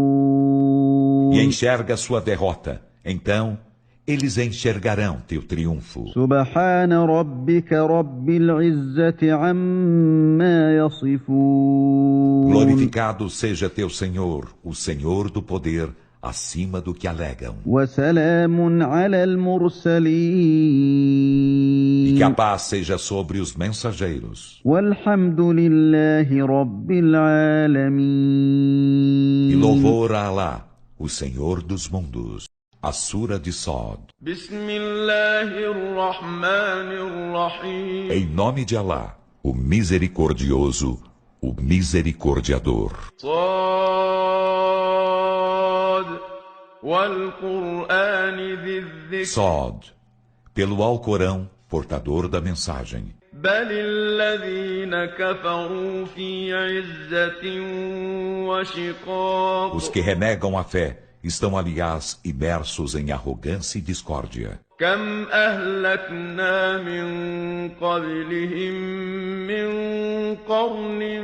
يبصرون enxerga sua derrota. Então, eles enxergarão teu triunfo. سبحان ربك رب العزة عما يصفون Glorificado seja teu Senhor, o Senhor do poder, acima do que alegam. وسلام على E المرسلين que a paz seja sobre os mensageiros. والحمد لله رب E العالمين louvor a Alá, o Senhor dos mundos. A Sura de Sod. بسم الله الرحمن الرحيم Em nome de Alá, o Misericordioso, o Misericordiador. صاد والقرآن ذي الذكر Sod, pelo Alcorão, portador da mensagem. بل الذين كفروا في عزة وشقاق Os que renegam a fé estão, aliás, imersos em arrogância e discórdia. كم أهلكنا من قبلهم من قرن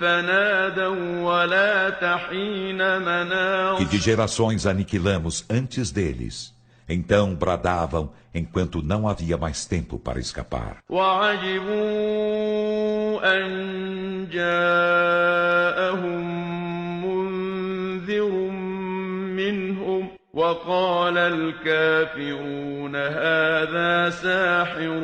فنادوا ولا تحين مناص Que de gerações aniquilamos antes deles. Então bradavam enquanto não havia mais tempo para escapar. وعجبوا أن جاءهم منذر منهم وقال الكافرون هذا ساحر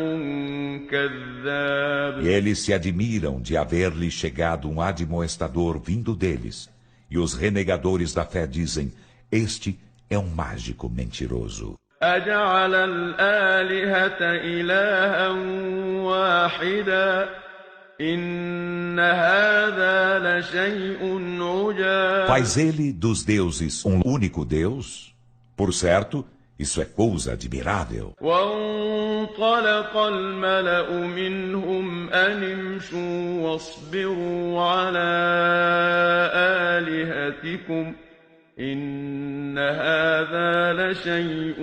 كذاب E eles se admiram de haver-lhe chegado um admoestador vindo deles. E os renegadores da fé dizem, este é um mágico mentiroso. أجعل الآلهة إلها واحدا إن هذا لشيء عجاب Faz ele dos deuses um único Deus? Por certo, isso é coisa admirável. وانطلق الملأ منهم أن امشوا واصبروا على آلهتكم إن هذا لشيء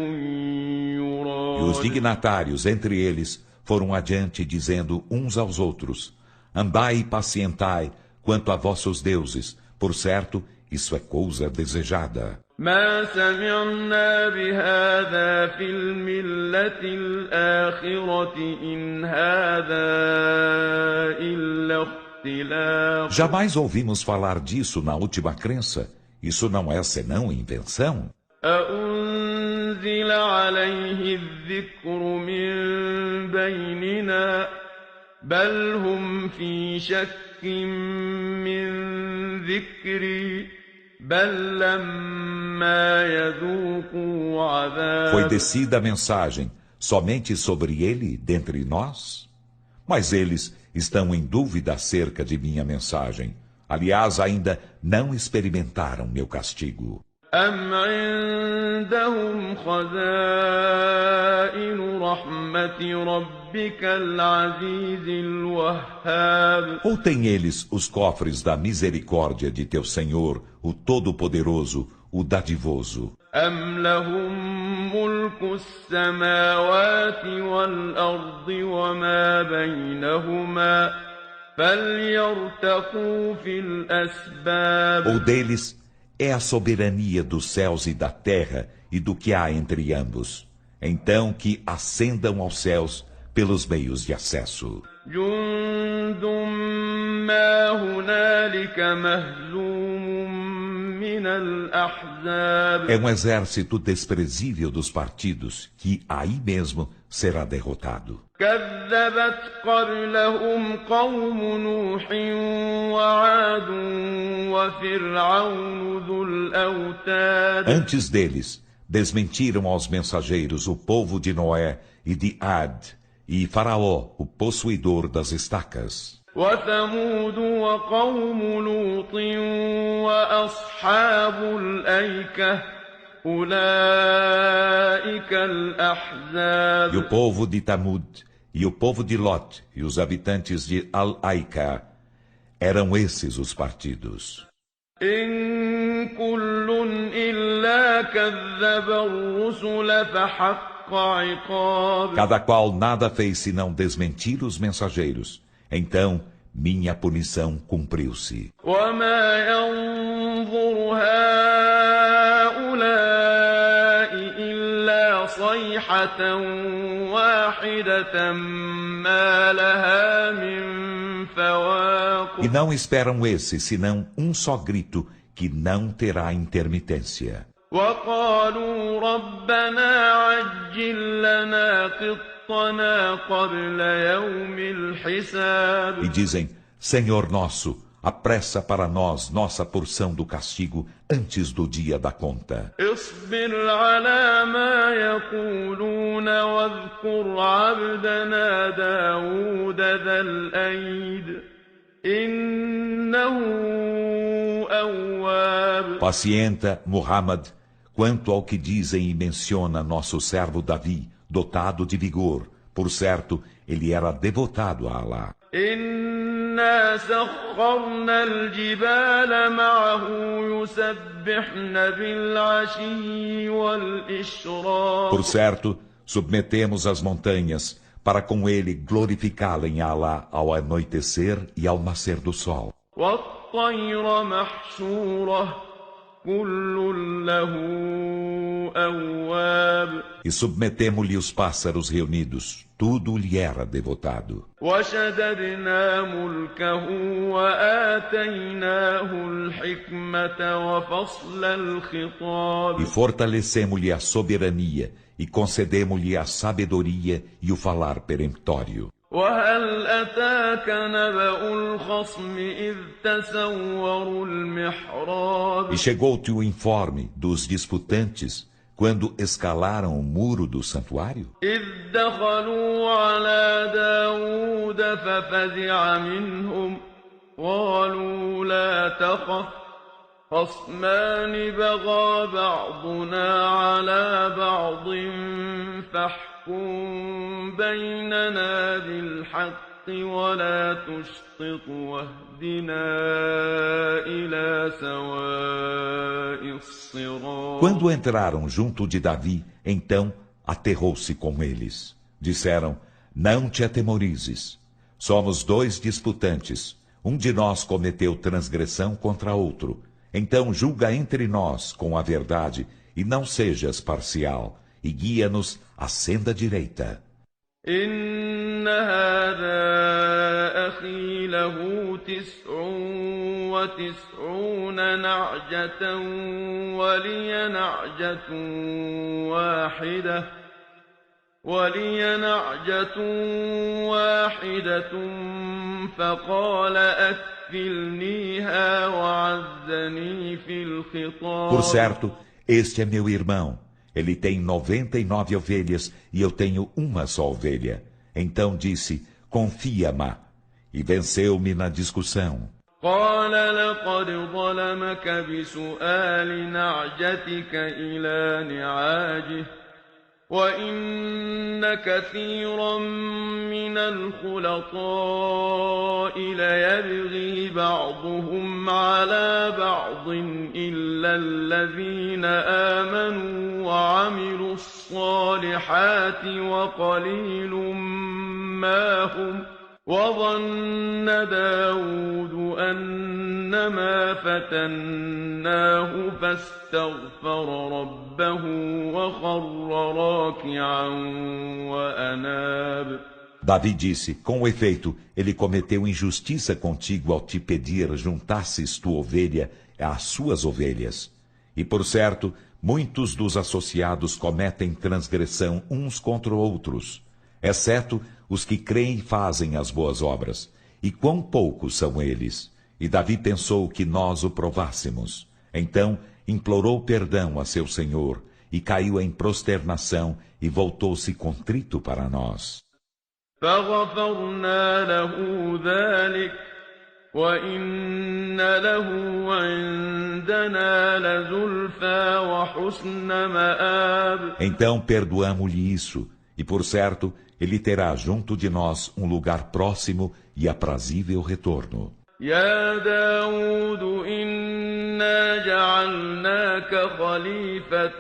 E os يراد dignatários entre eles foram adiante, dizendo uns aos outros, andai e pacientai quanto a vossos deuses, por certo, isso é coisa desejada. ما سمعنا بهذا في الملة الآخرة إن هذا إلا اختلاق Jamais ouvimos falar disso na última crença. Isso não é senão invenção? أأنزل عليه الذكر من بيننا بل هم في شك من ذكري بل لما يذوقوا Foi عذاب descida a mensagem somente sobre ele dentre nós? Mas eles estão em dúvida acerca de minha mensagem. Aliás, ainda não experimentaram meu castigo. أم عندهم خزائن رحمة ربك العزيز الوهاب Ou têm eles os cofres da misericórdia de teu Senhor, o Todo-Poderoso, o Dadivoso? أم لهم ملك السماوات والأرض وما بينهما فليرتقوا في الأسباب Ou deles é a soberania dos céus e da terra e do que há entre ambos? Então que ascendam aos céus pelos meios de acesso. جند ما هنالك مهزوم من الأحزاب É um exército desprezível dos partidos que aí mesmo será derrotado. كذبت قبلهم قوم نوح وعاد وفرعون ذو الأوتاد Antes deles, desmentiram aos mensageiros o povo de Noé e de Ad, e Faraó, o possuidor das estacas. وثمود وقوم لوط وأصحاب الأيكة أولئك الأحزاب E o povo de Tamud, e o povo de Lot, e os habitantes de Al-Aika, eram esses os partidos. إن كل إلا كذب الرسل فحق عقاب. Cada qual nada fez senão desmentir os mensageiros. Então, minha punição cumpriu-se. وما ينظر هؤلاء إلا صيحة واحدة ما لها من فواق. E não esperam esse, senão um só grito, que não terá intermitência. وقالوا ربنا عجل لنا قطنا قبل يوم الحساب. E dizem, Senhor nosso, apressa para nós nossa porção do castigo antes do dia da conta. اصبر على ما يقولون واذكر عبدنا داود ذا الأيد إنه أواب. Pacienta, Muhammad, quanto ao que dizem e menciona nosso servo Davi, dotado de vigor. Por certo, ele era devotado a Allah. إنا سخرنا الجبال معه يسبحن بالعشي والإشراق. Por certo, submetemos as montanhas para com ele glorificá-la Allah ao anoitecer e ao nascer do sol. والطير محشورة كل له أواب. E submetemo-lhe os pássaros reunidos, tudo lhe era devotado. وشددنا ملكه وآتيناه الحكمة وفصل الخطاب. E fortalecemo-lhe a soberania, e concedemo-lhe a sabedoria e o falar peremptório. وهل أتاك نبأ الخصم إذ تسوروا المحراب. E chegou-te o informe dos disputantes quando escalaram o muro do santuário? إذ دخلوا على داود ففزع منهم قالوا لا تخف خصمان بغى بعضنا على بعض فاحكم بيننا بالحق ولا تشطط واهدنا إلى سواء الصراط. Quando entraram junto de Davi, então aterrou-se com eles. Disseram, não te atemorizes. Somos dois disputantes. Um de nós cometeu transgressão contra outro. Então julga entre nós com a verdade e não sejas parcial, e guia-nos à senda direita. إن هذا أخي له 99 نعجة ولي نعجة واحدة فقال أكفلنيها وعزني في الخطاب. Por certo, este é meu irmão. Ele tem 99 ovelhas e eu tenho uma só ovelha. Então disse, confia-me. E venceu-me na discussão. قال لقد ظلمك بسؤال نعجتك إلى نعاجه وإن كثيرا من الخلطاء ليبغي بعضهم على بعض إلا الذين آمنوا وعملوا الصالحات وقليل ما هم. وظن داود أنما فتناه فاستغفر ربه وخر راكعا وأناب. Davi disse, com efeito, ele cometeu injustiça contigo ao te pedir juntasses tua ovelha às suas ovelhas. E por certo, muitos dos associados cometem transgressão uns contra outros, exceto os que creem e fazem as boas obras. E quão poucos são eles? E Davi pensou que nós o provássemos. Então implorou perdão a seu Senhor, e caiu em prosternação, e voltou-se contrito para nós. فغفرنا له ذلك وإن له عندنا لزلفى وحسن مآب. Então perdoamo-lhe isso, e por certo, ele terá junto de nós um lugar próximo e aprazível retorno. يا داود إنا جعلناك خليفة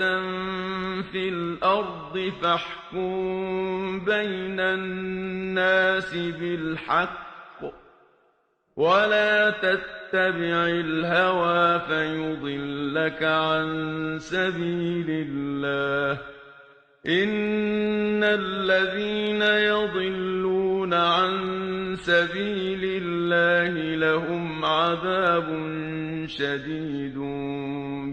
في الأرض فاحكم بين الناس بالحق ولا تتبع الهوى فيضلك عن سبيل الله إن الذين يضلون عن سبيل الله لهم عذاب شديد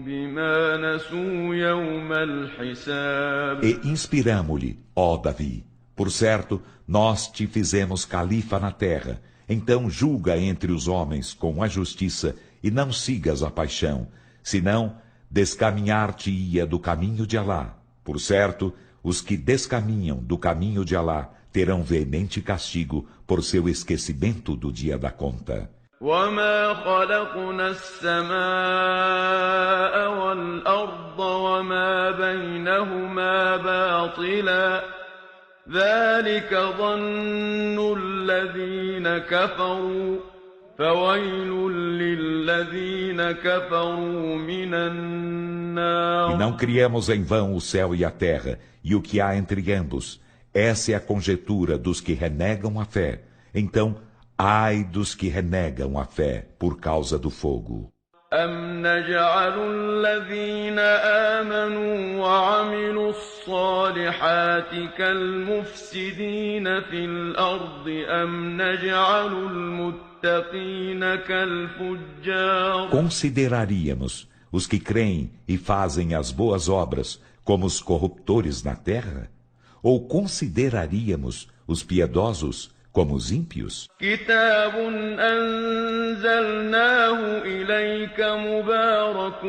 بما نسوا يوم الحساب. E inspiramo-lhe, ó Davi, por certo, nós te fizemos califa na terra. Então julga entre os homens com a justiça e não sigas a paixão, senão descaminhar-te-ia do caminho de Alá. Por certo, os que descaminham do caminho de Alá terão veemente castigo por seu esquecimento do dia da conta. وما خلقنا السماء والأرض وما بينهما باطلا ذلك ظن الذين كفروا فويل للذين كفروا من النار. E não criamos em vão o céu e a terra e o que há entre ambos. Essa é a conjetura dos que renegam a fé. Então, ai dos que renegam a fé por causa do fogo. أم نجعل الذين آمنوا وعملوا الصالحات كالمفسدين في الأرض أم نجعل المتقين كالفجار. Consideraríamos os que creem e fazem as boas obras como os corruptores na terra? Ou consideraríamos os piedosos como os ímpios? كتاب أنزلناه إليك مبارك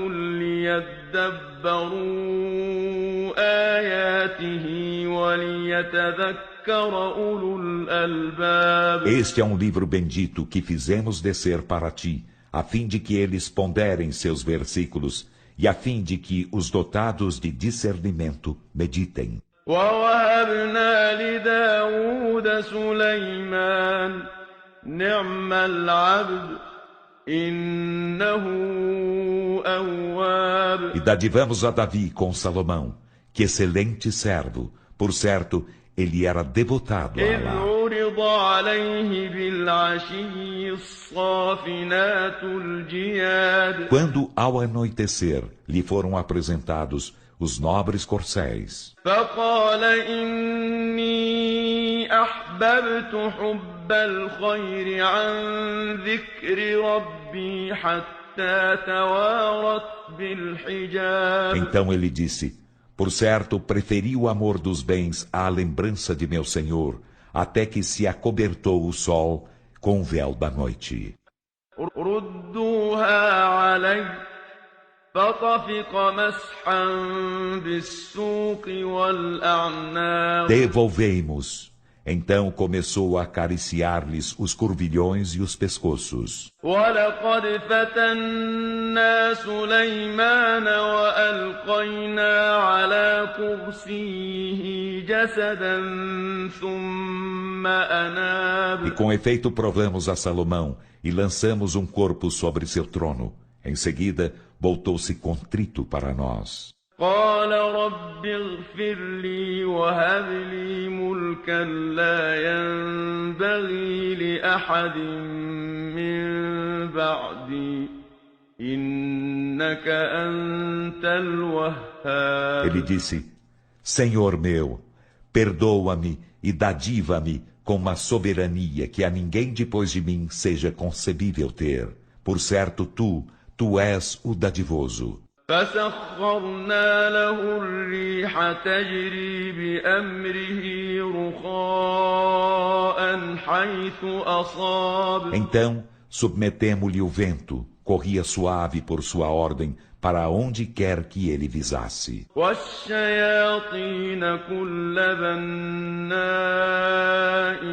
ليدبروا آياته وليتذكر أولو الألباب. Este é um livro bendito que fizemos descer para ti, a fim de que eles ponderem seus versículos e a fim de que os dotados de discernimento meditem. ووهبنا لداود سليمان نعم العبد إنه أواب. E dadivamos a Davi com Salomão, que excelente servo, por certo, ele era devotado a إذ Alá. عرض عليه بالعشي الصافنات الجياد. Quando, ao anoitecer, lhe foram apresentados os nobres corcéis, فقال إني أحببت حب الخير عن ذكر ربي حتى توارت بالحجاب. então ele disse, por certo, preferi o amor dos bens à lembrança de meu Senhor, até que se acobertou o sol com o véu da noite. ردوها علي فطفق مسحا بالسوق والأعناق. Devolvei-mos. Então começou a acariciar-lhes os curvilhões e os pescoços. ولقد فتنا سليمان وألقينا على كرسيه جسدا ثم أناب. E com efeito provamos a Salomão e lançamos um corpo sobre seu trono. Em seguida, voltou-se contrito para nós. قال رب اغفر لي وهب لي ملكا لا ينبغي لأحد من بعدي إنك أنت الوهاب. Ele disse, Senhor meu, perdoa-me e dadiva-me com uma soberania que a ninguém depois de mim seja concebível ter. Por certo, tu és o dadivoso. فسخرنا له الريح تجري بأمره رخاء حيث أصاب. Então, submetemo-lhe o vento, corria suave por sua ordem, para onde quer que ele visasse. والشياطين كل بناء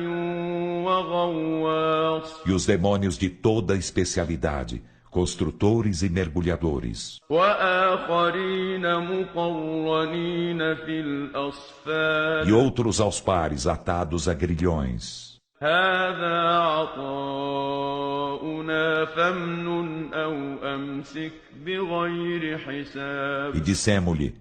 وغواص. E os demônios de toda especialidade, construtores e mergulhadores. وآخرين مقرنين في الأصفاد. E outros aos pares atados a grilhões. هذا عطاؤنا فامنن أو أمسك بغير حساب E dissemo-lhe: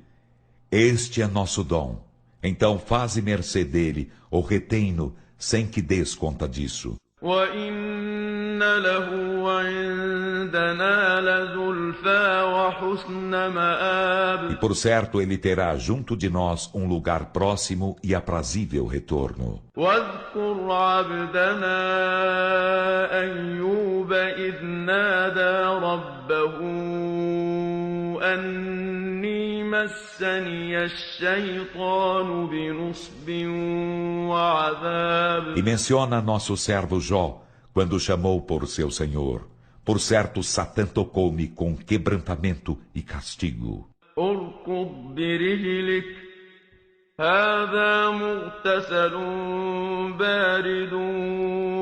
Este é nosso dom. Então faze mercê dele, ou retém-no, sem que des conta disso. وإن له عندنا لزلفى وحسن E مآب por certo ele terá junto de nós um lugar próximo e aprazível retorno. واذكر عبدنا أيوب إذ نادى ربه أني مسني الشيطان بنصب وعذاب E menciona nosso servo Jó, quando chamou por seu Senhor. Por certo, Satã tocou-me com quebrantamento e castigo. اركض برجلك هذا مغتسل بارد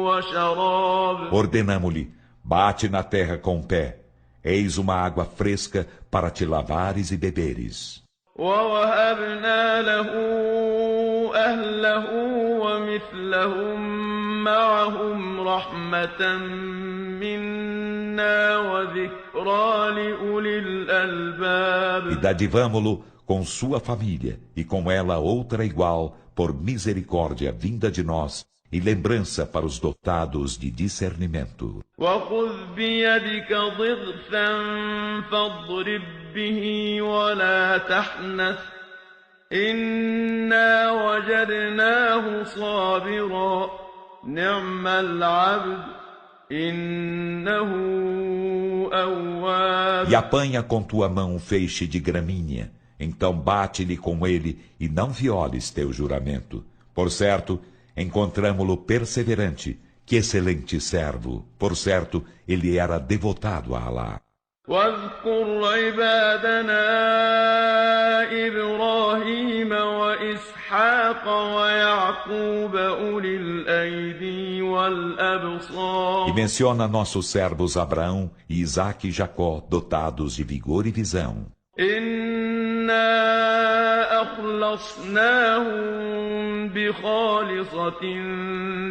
وشراب Ordenamo-lhe: bate na terra com o pé. Eis uma água fresca para te lavares e beberes. ووهبنا له أهله ومثلهم معهم رحمة منا وذكرى لأولي E الألباب dadivamo-lo com sua família, e com ela outra igual, por misericórdia vinda de nós, e lembrança para os dotados de discernimento. وخذ بيدك ضغثا فاضرب به ولا تحنث إنا وجدناه صابرا نعم العبد إنه أواب E apanha com tua mão um feixe de gramínea, então bate-lhe com ele, e não violes teu juramento. Por certo, encontramo-lo perseverante, que excelente servo. Por certo, ele era devotado a Alá. واذكر عبادنا إبراهيم وإسحاق ويعقوب أولي الأيدي والأبصار E menciona nossos servos Abraão e Isaque e Jacó, dotados de vigor e visão. إنا أخلصناهم بخالصة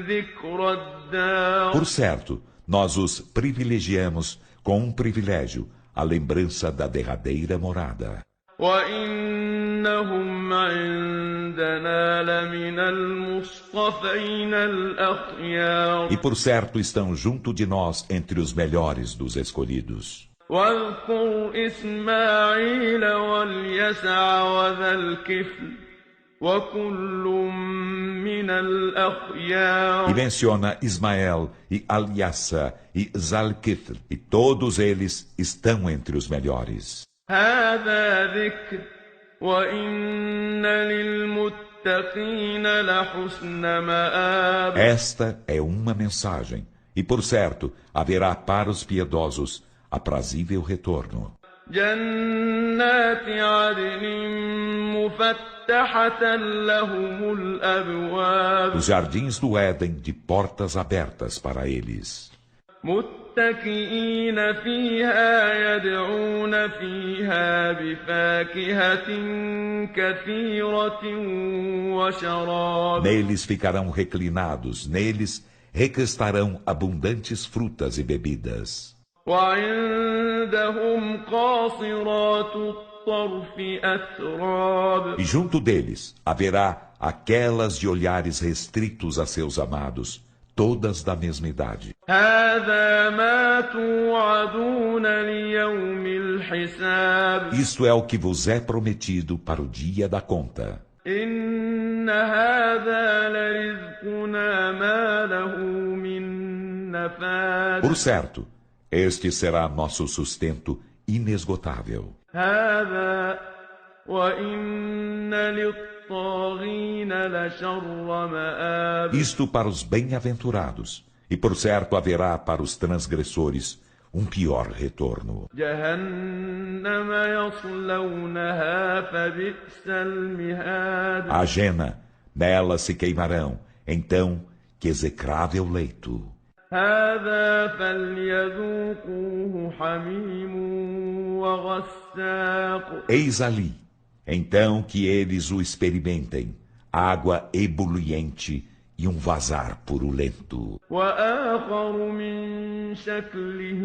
ذكر الدار Por certo, nós os privilegiamos com um privilégio, a lembrança da derradeira morada. وإنهم عندنا لمن المصطفين الأخيار E por certo estão junto de nós entre os melhores dos escolhidos. واذكر إسماعيل واليسع وذا الكفل وكل من E الأخيار menciona Ismael e Aliassa e Zalkifl, e todos eles estão entre os melhores. هذا ذكر وإن للمتقين لحسن مآب Esta é uma mensagem, e por certo haverá para os piedosos aprazível retorno. جنات عدن مفتحة لهم الأبواب Os jardins do Éden de portas abertas para eles. متكئين فيها يدعون فيها بفاكهة كثيرة وشراب Neles ficarão reclinados, neles requestarão abundantes frutas e bebidas. وعندهم قاصرات الطرف أتراب E junto deles haverá aquelas de olhares restritos a seus amados, todas da mesma idade. هذا ما توعدون ليوم الحساب Isto é o que vos é prometido para o dia da conta. إن هذا لرزقنا ما له من نفاد Por certo, este será nosso sustento inesgotável. هذا وإن للطاغين لشر مآب Isto para os bem-aventurados, e por certo haverá para os transgressores um pior retorno. جهنم يصلونها فبئس المهاد A Jena, nela se queimarão, então que execrável leito. هذا فليذوقوه حميم وغساق Eis ali, então que eles o experimentem, água ebuliente e um vazar purulento. وآخر من شكله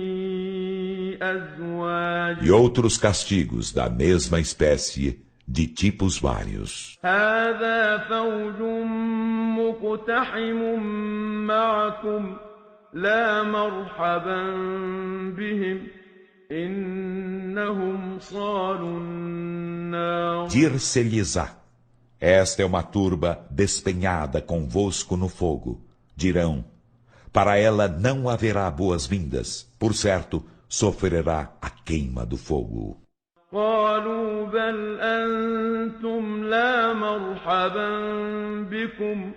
أزواج E outros castigos da mesma espécie, de tipos vários. هذا فوج مقتحم معكم لا مرحبا بهم إنهم صالوا النار. Dir-se-lhes-á: esta é uma turba despenhada convosco no fogo. Dirão: para ela não haverá boas-vindas, por certo, sofrerá a queima do fogo. قالوا بل أنتم لا مرحبا بكم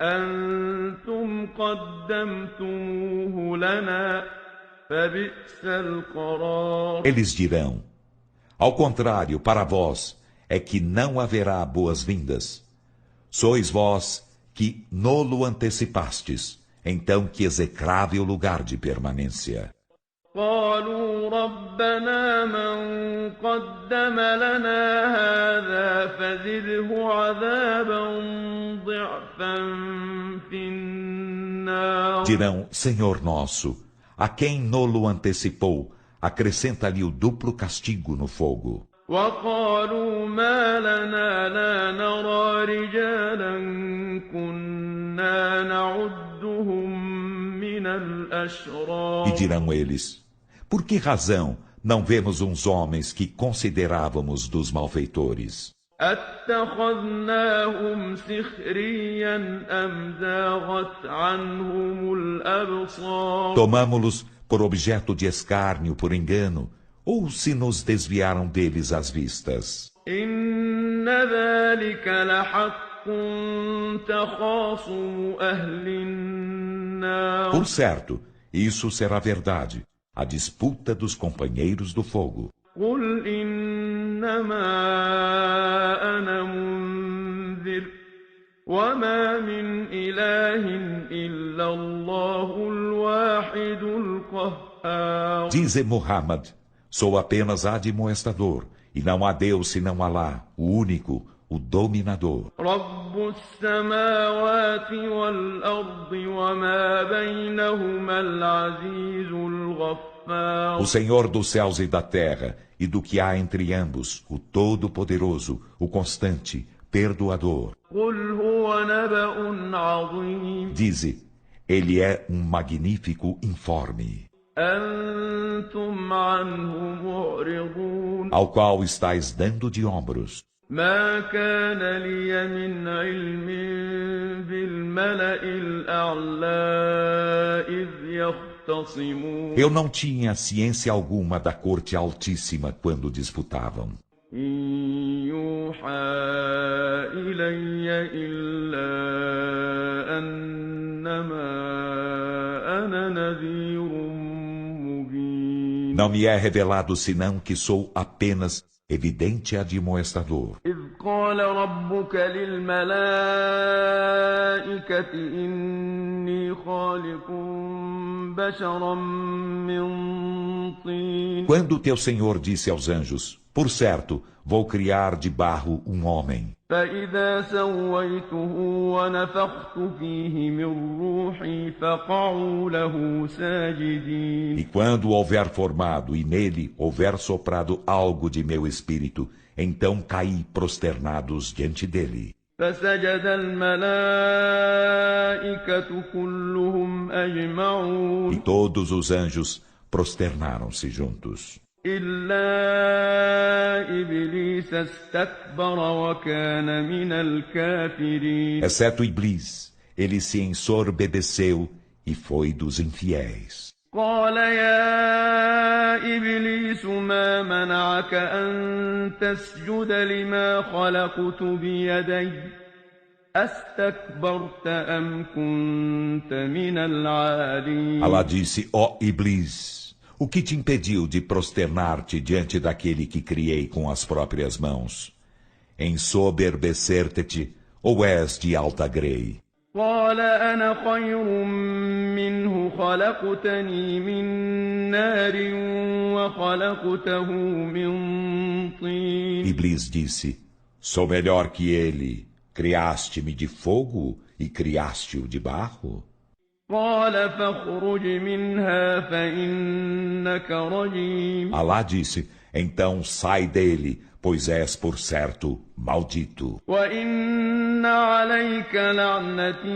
أنتم قدمتموه لنا فبئس القرار. Eles dirão: ao contrário, para vós é que não haverá boas-vindas. Sois vós que nolo antecipastes, então que execrável lugar de permanência. قالوا ربنا من قدم لنا هذا فزده عذابا ضعفا في النار. Dirão: Senhor nosso, a quem nolo antecipou, acrescenta-lhe o duplo castigo no fogo. وقالوا ما لنا لا نرى رجالا كنا نعدهم من الأشرار. E dirão eles: por que razão não vemos uns homens que considerávamos dos malfeitores? أتخذناهم سخريا أم زاغت عنهم الأبصار. Tomamo-los por objeto de escárnio por engano, ou se nos desviaram deles as vistas? إن ذلك لحق تخاصم أهل النار. Por certo, isso será verdade, a disputa dos companheiros do fogo. قل إنما أنا منذر وما من إله إلا الله الواحد القهار. Dize Muhammad: sou apenas admoestador, e não há Deus senão Alá, o único, o dominador. رب السماوات والأرض وما بينهما العزيز الغفار. O Senhor dos céus e da terra, e do que há entre ambos, o Todo-Poderoso, o Constante, Perdoador. قل هو نبأ عظيم. Dize: ele é um magnífico informe, أنتم عنه معرضون. ao qual estáis dando de ombros. ما كان لي من علم بالملأ الأعلى إذ يختصمون. Eu não tinha ciência alguma da corte altíssima quando disputavam. إن يوحى إلي إلا أنما أنا نذير مبين. Não me é revelado senão que sou apenas evidente admoestador. إذ قال ربك للملائكة إني خالق بشرا من طين. Quando teu Senhor disse aos anjos: por certo, vou criar de barro um homem. فإذا سويته ونفخت فيه من روحي فقعوا له ساجدين. E quando o houver formado e nele houver soprado algo de meu espírito, então caí prosternados diante dele. فسجد الملائكة كلهم أجمعون. E todos os anjos prosternaram-se juntos. إلا إبليس استكبر وكان من الكافرين. Exceto Iblis, ele se ensorbebeceu e foi dos infiéis. قال يا إبليس ما منعك أن تسجد لما خلقت بيدي أستكبرت أم كنت من العالين. Allah disse: ó Iblis, o que te impediu de prosternar-te diante daquele que criei com as próprias mãos? Ensoberbecer-te, ou és de alta grei? قال أنا خير منه خلقتني من نار وخلقته من طين. Iblis disse: sou melhor que ele. Criaste-me de fogo e criaste-o de barro? قال فاخرج منها فإنك رجيم Alá disse, então sai dele, pois és por certo maldito. وإن عليك لعنتي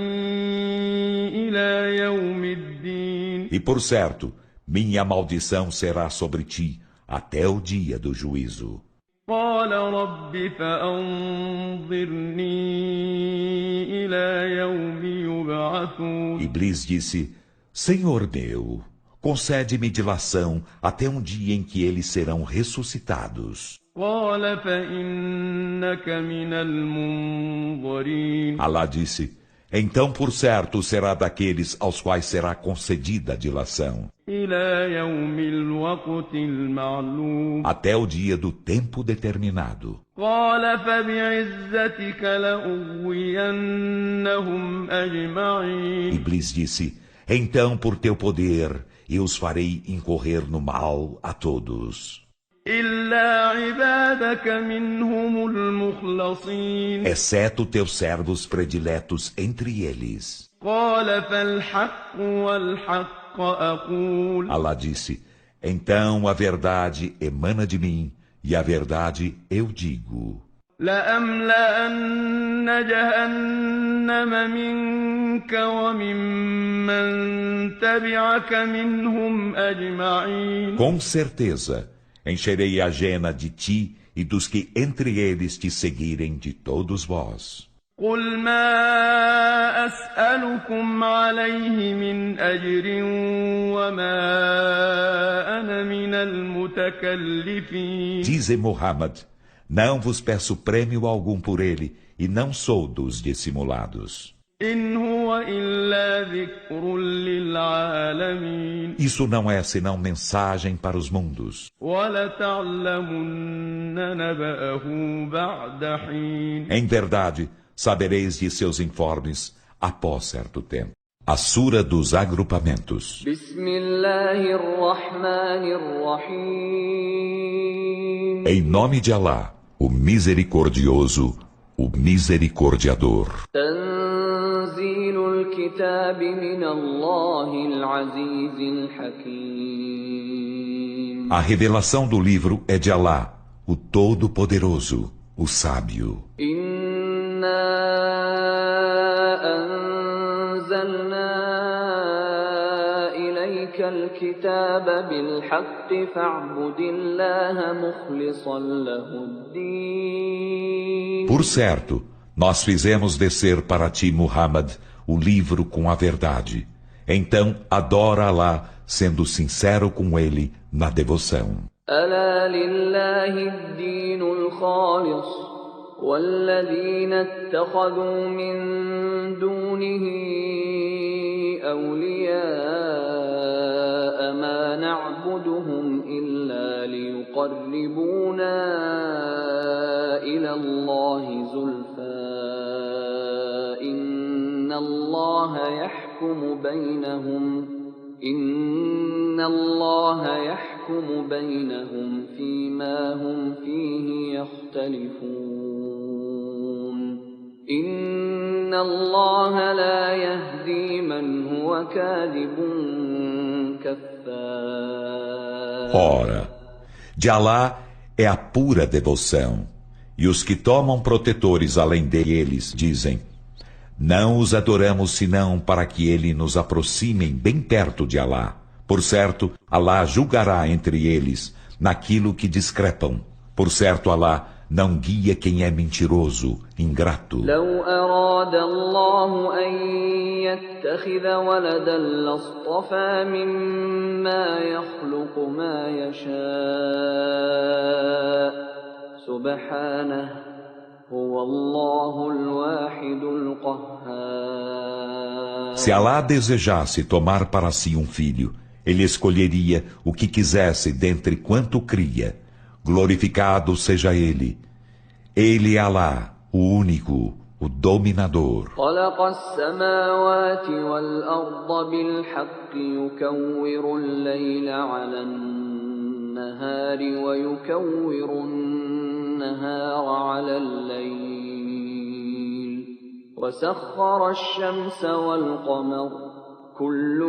إلى يوم الدين E por certo, minha maldição será sobre ti até o dia do juízo. قال رب فأنظرني إلى يوم يبعثون Iblis disse, Senhor meu, concede-me dilação até um dia em que eles serão ressuscitados. قال فإنك من المنظرين Alá disse, então por certo será daqueles aos quais será concedida a dilação, إلى يوم الوقت المعلوم até o dia do tempo determinado. قال فبعزتك لأغوينهم أجمعين Iblis disse, então por teu poder eu os farei incorrer no mal a todos, إلا عبادك منهم المخلصين exceto teus servos prediletos entre eles. قال فالحق والحق أقول Alá disse, então a verdade emana de mim, e a verdade eu digo. لأملأن جهنم منك وممن تبعك منهم أجمعين Com certeza, encherei a jena de ti e dos que entre eles te seguirem de todos vós. قل ما أسألكم عليه من أجر وما أنا من المتكلفين Dize Muhammad, não vos peço prêmio algum por ele, e não sou dos dissimulados. إن هو إلا ذكر للعالمين Isso não é senão mensagem para os mundos. ولتعلمن نبأه بعد حين Em verdade, sabereis de seus informes após certo tempo. A Sura dos Agrupamentos. بسم الله الرحمن الرحيم Em nome de Alá, o Misericordioso, o Misericordiador. تنزيل الكتاب من الله العزيز الحكيم A revelação do livro é de Alá, o Todo-Poderoso, o Sábio. إنا أنزلنا إليك الكتاب بالحق فاعبد الله مخلصا له الدين Por certo, nós fizemos descer para ti, Muhammad, o livro com a verdade. Então, adora Alá, sendo sincero com ele na devoção. ألا لله الدين الخالص والذين اتخذوا من دونه أولياء ما نعبدهم إلا ليقربونا إلى الله زلفى إن الله يحكم بينهم فيما هم فيه يختلفون إن الله لا يهدي من هو كاذب كفار Ora, de Alá é a pura devoção, e os que tomam protetores além deles dizem: não os adoramos senão para que ele nos aproximem bem perto de Alá. Por certo, Alá julgará entre eles naquilo que discrepam. Por certo, Alá não guia quem é mentiroso, ingrato. لو أراد الله أن يتخذ ولدا لاصطفى مما يخلق ما يشاء سبحانه هو الله الواحد القهار Se Alá desejasse tomar para si um filho, ele escolheria o que quisesse dentre quanto cria. Glorificado seja ele. Ele é Alá, o único, o dominador. خلق السماوات والأرض بالحق يكور الليل على النهار ويكور النهار على الليل وسخر الشمس والقمر كل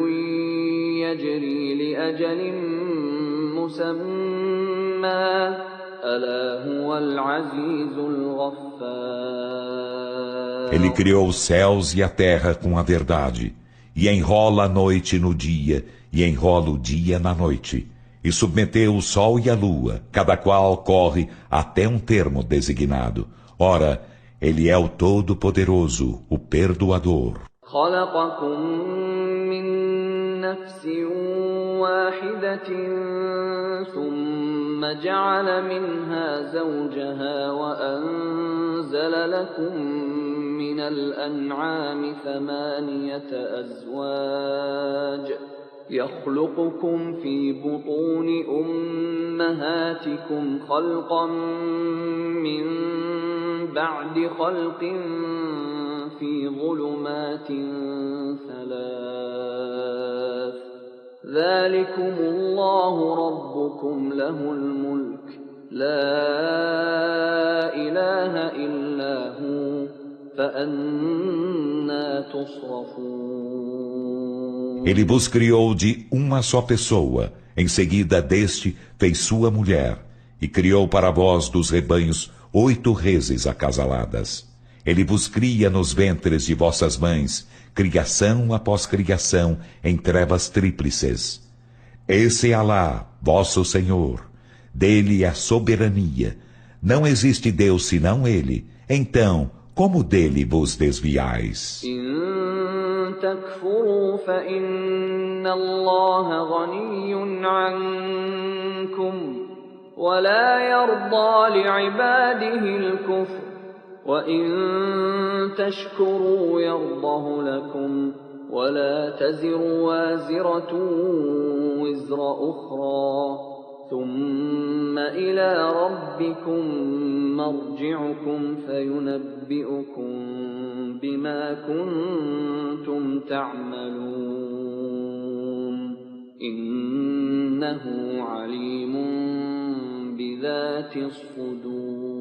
يجري لأجل مسمى ألا هو العزيز الغفار. Ele criou os céus e a terra com a verdade, e enrola a noite no dia, e enrola o dia na noite, e submeteu o sol e a lua, cada qual corre até um termo designado. Ora, Ele é o Todo-Poderoso, o Perdoador. خلقكم من نفس واحدة ثم جعل منها زوجها وأنزل لكم من الأنعام 8 أزواج يخلقكم في بطون أمهاتكم خلقا من بعد خلق في ظلمات 3 ذلكم الله ربكم له الملك لا إله إلا هو فأنى تصرفون. Ele vos criou de uma só pessoa, em seguida deste fez sua mulher, e criou para vós dos rebanhos 8 reses acasaladas. Ele vos cria nos ventres de vossas mães, criação após criação, em trevas tríplices. Esse é Alá, vosso Senhor. Dele é a soberania. Não existe Deus senão Ele. Então, como dele vos desviais? تكفروا فإن الله غني عنكم ولا يرضى لعباده الكفر وإن تشكروا يرضه لكم ولا تزر وازرة وزر أخرى ثم إلى ربكم مرجعكم فينبئكم بما كنتم تعملون إنه عليم بذات الصدور.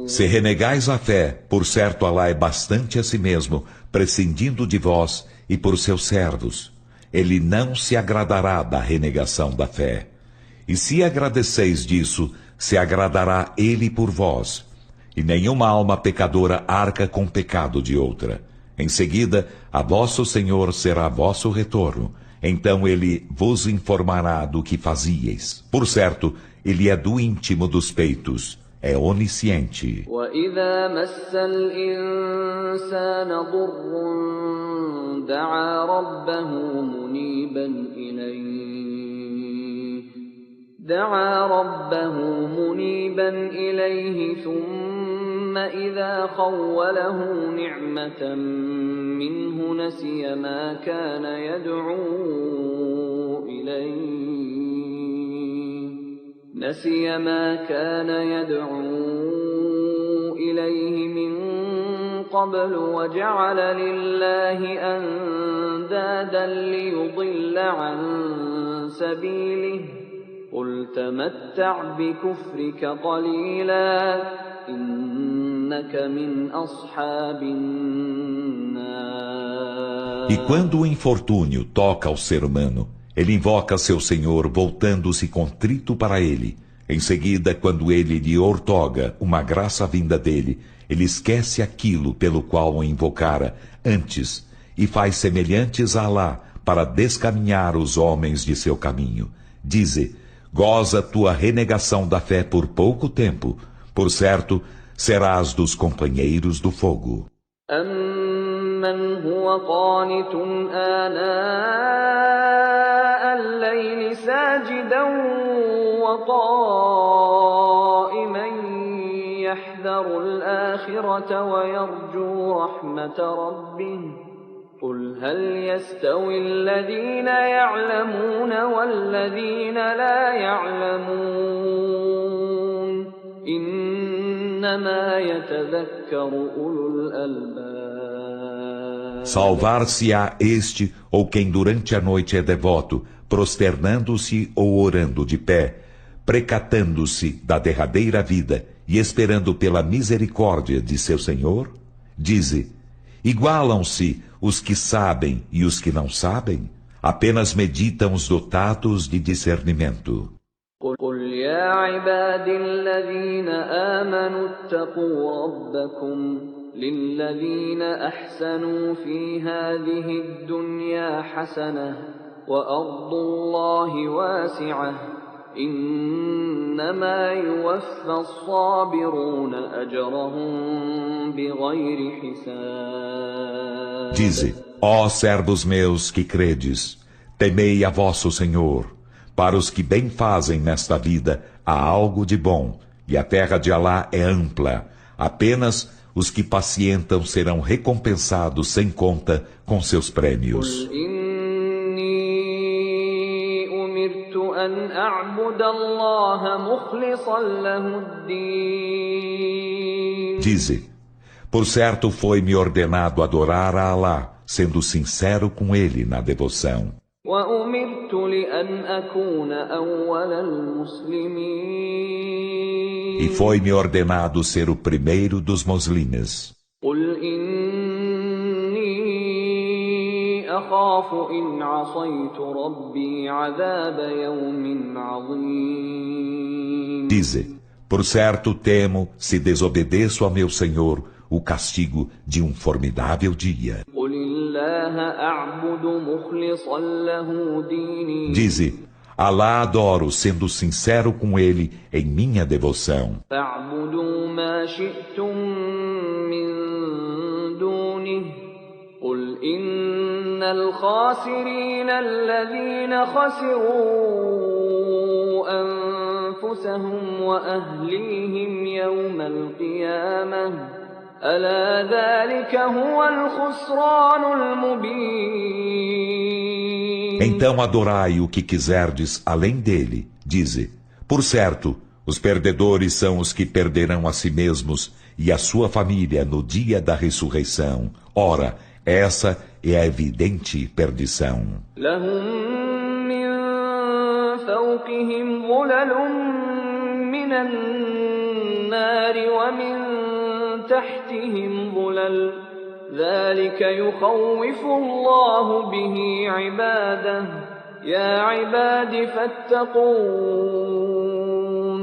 Se renegais a fé, por certo Alá é bastante a si mesmo, prescindindo de vós e por seus servos. Ele não se agradará da renegação da fé. E se agradeceis disso, se agradará Ele por vós. E nenhuma alma pecadora arca com pecado de outra. Em seguida, a vosso Senhor será vosso retorno. Então Ele vos informará do que fazíeis. Por certo, Ele é do íntimo dos peitos. É onisciente. وَإِذَا مَسَّ الْإِنسَانَ ضُرٌّ دَعَا رَبَّهُ مُنِيبًا إِلَيْهِ ثُمَّ إِذَا خَوَّلَهُ نِعْمَةً مِّنْهُ نَسِيَ ما كان يدعو إليه من قبل وجعل لله أندادا ليضل عن سبيله قل تمتع بكفرك قليلا إنك من أصحاب النار. E quando o infortúnio toca ao ser humano, ele invoca seu Senhor voltando-se contrito para ele. Em seguida, quando ele lhe outorga uma graça vinda dele, ele esquece aquilo pelo qual o invocara antes e faz semelhantes a Alá para descaminhar os homens de seu caminho. Dize, goza tua renegação da fé por pouco tempo. Por certo, serás dos companheiros do fogo. أَمَّنْ هُوَ قَانِتٌ آنَاءَ اللَّيْلِ سَاجِدًا وَقَائِمًا يَحْذَرُ الْآخِرَةَ وَيَرْجُو رَحْمَةَ رَبِّهِ قُلْ هَلْ يَسْتَوِي الَّذِينَ يَعْلَمُونَ وَالَّذِينَ لَا يَعْلَمُونَ إِنَّمَا يَتَذَكَّرُ أُولُو الْأَلْبَابِ. Salvar-se-á este ou quem durante a noite é devoto, prosternando-se ou orando de pé, precatando-se da derradeira vida e esperando pela misericórdia de seu Senhor? Dize, igualam-se os que sabem e os que não sabem? Apenas meditam os dotados de discernimento. قل يا عبادي الذين آمنوا اتقوا ربكم للذين أحسنوا في هذه الدنيا حسنة وأرض الله واسعة إنما يوفى الصابرون أجرهم بغير حساب. Dize, ó servos meus que credes, temei a vosso Senhor. Para os que bem fazem nesta vida há algo de bom, e a terra de Alá é ampla. Apenas os que pacientam serão recompensados sem conta com seus prêmios. Dize, por certo foi-me ordenado adorar a Alá, sendo sincero com ele na devoção. E foi-me ordenado ser o primeiro dos muçulmanos. Dize, por certo temo, se desobedeço a meu Senhor, o castigo de um formidável dia. Dize, Alá adoro, sendo sincero com ele em minha devoção. Então adorai o que quiserdes além dele. Dize, por certo, os perdedores são os que perderão a si mesmos e a sua família no dia da ressurreição. Ora, essa é a evidente perdição. ذلك يخوف الله به عباده يا عباد فاتقون.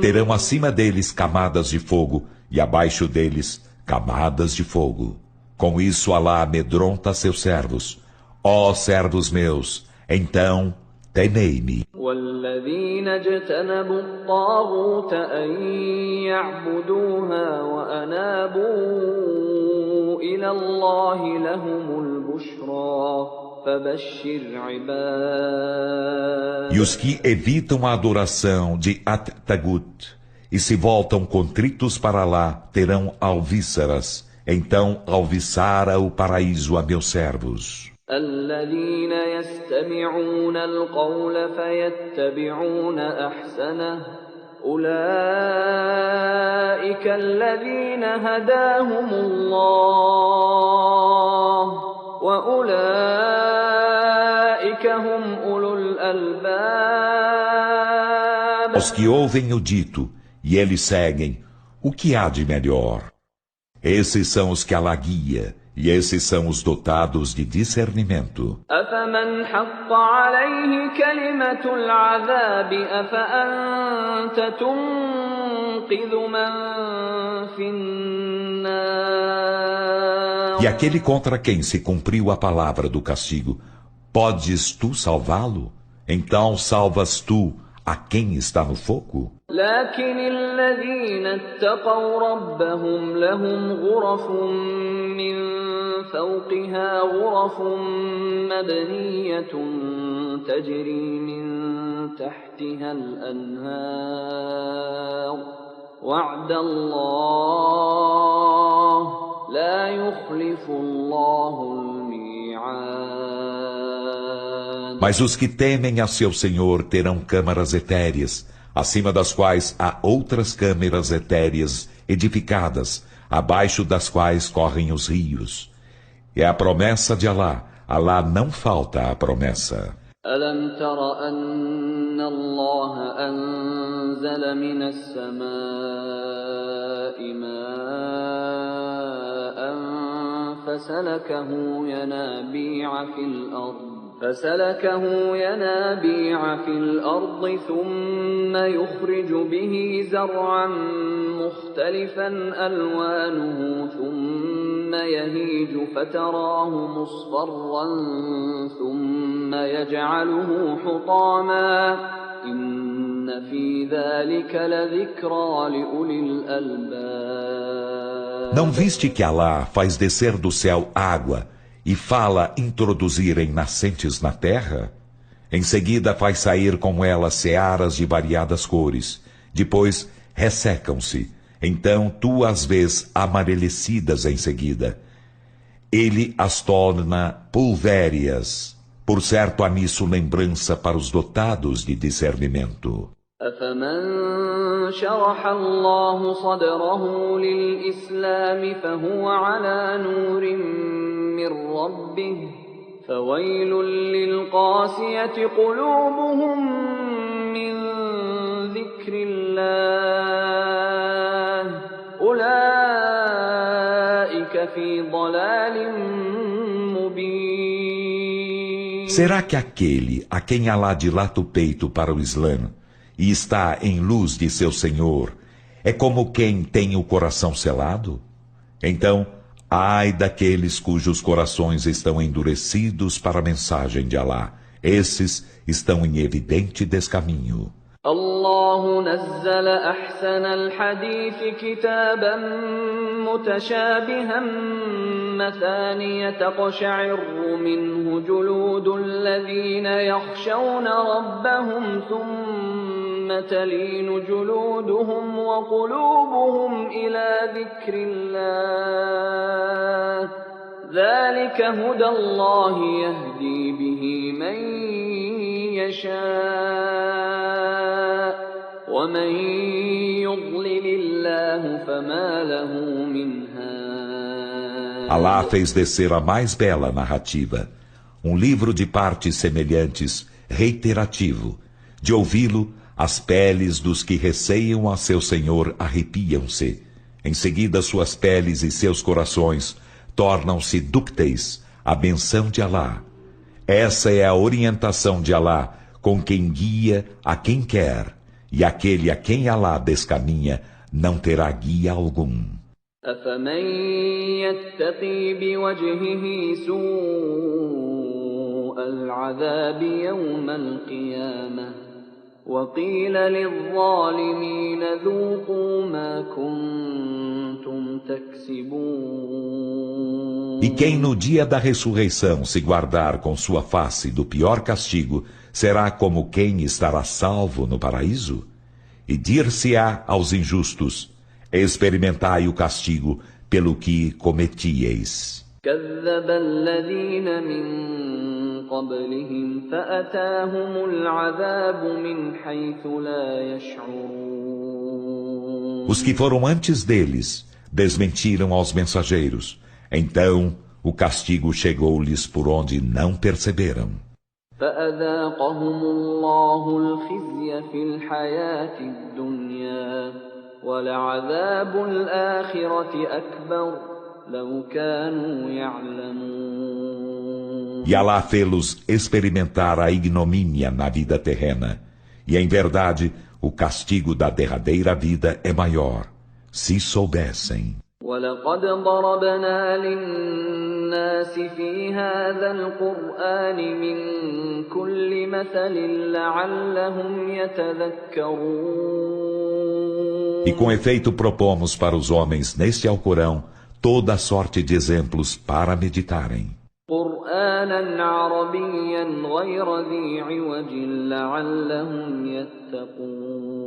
Terão acima deles camadas de fogo e abaixo deles camadas de fogo. Com isso Alá amedronta seus servos. Ó servos meus, então temei-me. والذين اجتنبوا الطاغوت أن يعبدوها وأنابوا إلى الله لهم البشرى فبشر عباد. E os que evitam a adoração de At-Tagut e se voltam contritos para lá terão alvíceras. Então alviçara o paraíso a meus servos. الذين يستمعون القول فيتبعون أحسنه أولئك الذين هداهم الله وأولئك هم أولو الألباب. Os que ouvem o dito e eles seguem, o que há de melhor? Esses são os que Alá guia. E esses são os dotados de discernimento. E aquele contra quem se cumpriu a palavra do castigo, podes tu salvá-lo? Então salvas tu a quem está no fogo? لكن الذين اتقوا ربهم لهم غرف من فوقها غرف مبنية تجري من تحتها الأنهار وعد الله لا يخلف الله الميعاد. Mas os que temem a seu Senhor terão câmaras etéreas, acima das quais há outras câmeras etéreas edificadas, abaixo das quais correm os rios. É a promessa de Alá. Alá não falta a promessa. ألم تر أن الله أنزل من السماء ماء فسلكه ينابيع في الأرض ثم يخرج به زرعا مختلفا ألوانه ثم يهيج فتراه مصفرا ثم يجعله حطاما إن في ذلك لذكرى لأولي الألباب. Não viste que Alá faz descer do céu água e fala introduzir em nascentes na terra? Em seguida faz sair com ela searas de variadas cores. Depois ressecam-se. Então tu as vês amarelecidas em seguida. Ele as torna pulvérias. Por certo há nisso lembrança para os dotados de discernimento. أفمن شرح الله صدره للإسلام فهو على نور من ربه فويل للقاسية قلوبهم من ذكر الله أولئك في ضلال مبين. Será que aquele a quem Alá dilata o peito para o Islã e está em luz de seu Senhor, é como quem tem o coração selado? Então, ai daqueles cujos corações estão endurecidos para a mensagem de Alá. Esses estão em evidente descaminho. الله نزل أحسن الحديث كتابا متشابها مثانية تقشعر منه جلود الذين يخشون ربهم ثم تلين جلودهم وقلوبهم إلى ذكر الله ذلك هدى الله يهدي به من يشاء ومن يضلل الله فما له من هاد. Alá fez descer a mais bela narrativa, um livro de partes semelhantes, reiterativo. De ouvi-lo, as peles dos que receiam a seu Senhor arrepiam-se. Em seguida, suas peles e seus corações tornam-se dúcteis à benção de Alá. Essa é a orientação de Alá, com quem guia a quem quer, e aquele a quem Alá descaminha não terá guia algum. أفمن يتقي بوجهه سوء العذاب يوم القيامة وقيل للظالمين ذوقوا ما كنتم تكسبون. E quem no dia da ressurreição se guardar com sua face do pior castigo, será como quem estará salvo no paraíso? E dir-se-á aos injustos: experimentai o castigo pelo que cometieis. كذب الذين من قبلهم فأتاهم العذاب من حيث لا يشعرون. Os que foram antes deles desmentiram aos mensageiros. Então o castigo chegou-lhes por onde não perceberam. فأذاقهم الله الخزي في الحياة الدنيا ولعذاب الآخرة أكبر لو كانوا يعلمون. E Alá fê-los experimentar a ignomínia na vida terrena. E em verdade, o castigo da derradeira vida é maior, se soubessem. ولقد ضربنا للناس في هذا القرآن من كل مثل لعلهم يتذكرون. E com efeito propomos para os homens neste Alcorão toda sorte de exemplos para meditarem. قرآنا عربيا غير ذي عوج لعلهم يتقون.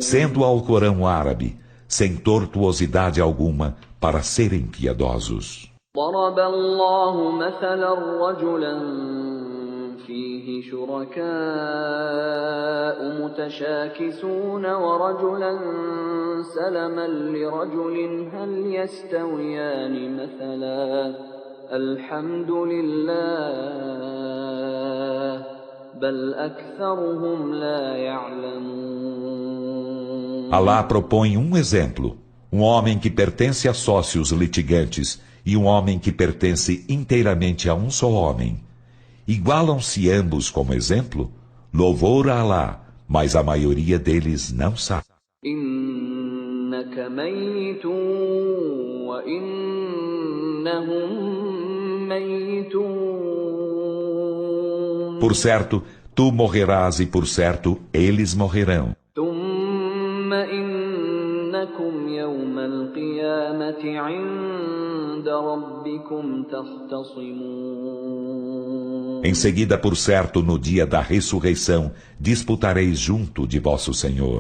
Sendo o Alcorão árabe, sem tortuosidade alguma, para serem piedosos. ضرب الله مثلا رجلا فيه شركاء متشاكسون ورجلا سلما لرجل هل يستويان مثلا الحمد لله بل أكثرهم لا يعلمون. Alá propõe um exemplo, um homem que pertence a sócios litigantes e um homem que pertence inteiramente a um só homem. Igualam-se ambos como exemplo? Louvor a Alá, mas a maioria deles não sabe. إنك ميت وإنهم ميتون Por certo, tu morrerás e por certo, eles morrerão. ثم إنكم يوم القيامة عند ربكم تختصمون Em seguida, por certo, no dia da ressurreição, disputareis junto de vosso Senhor.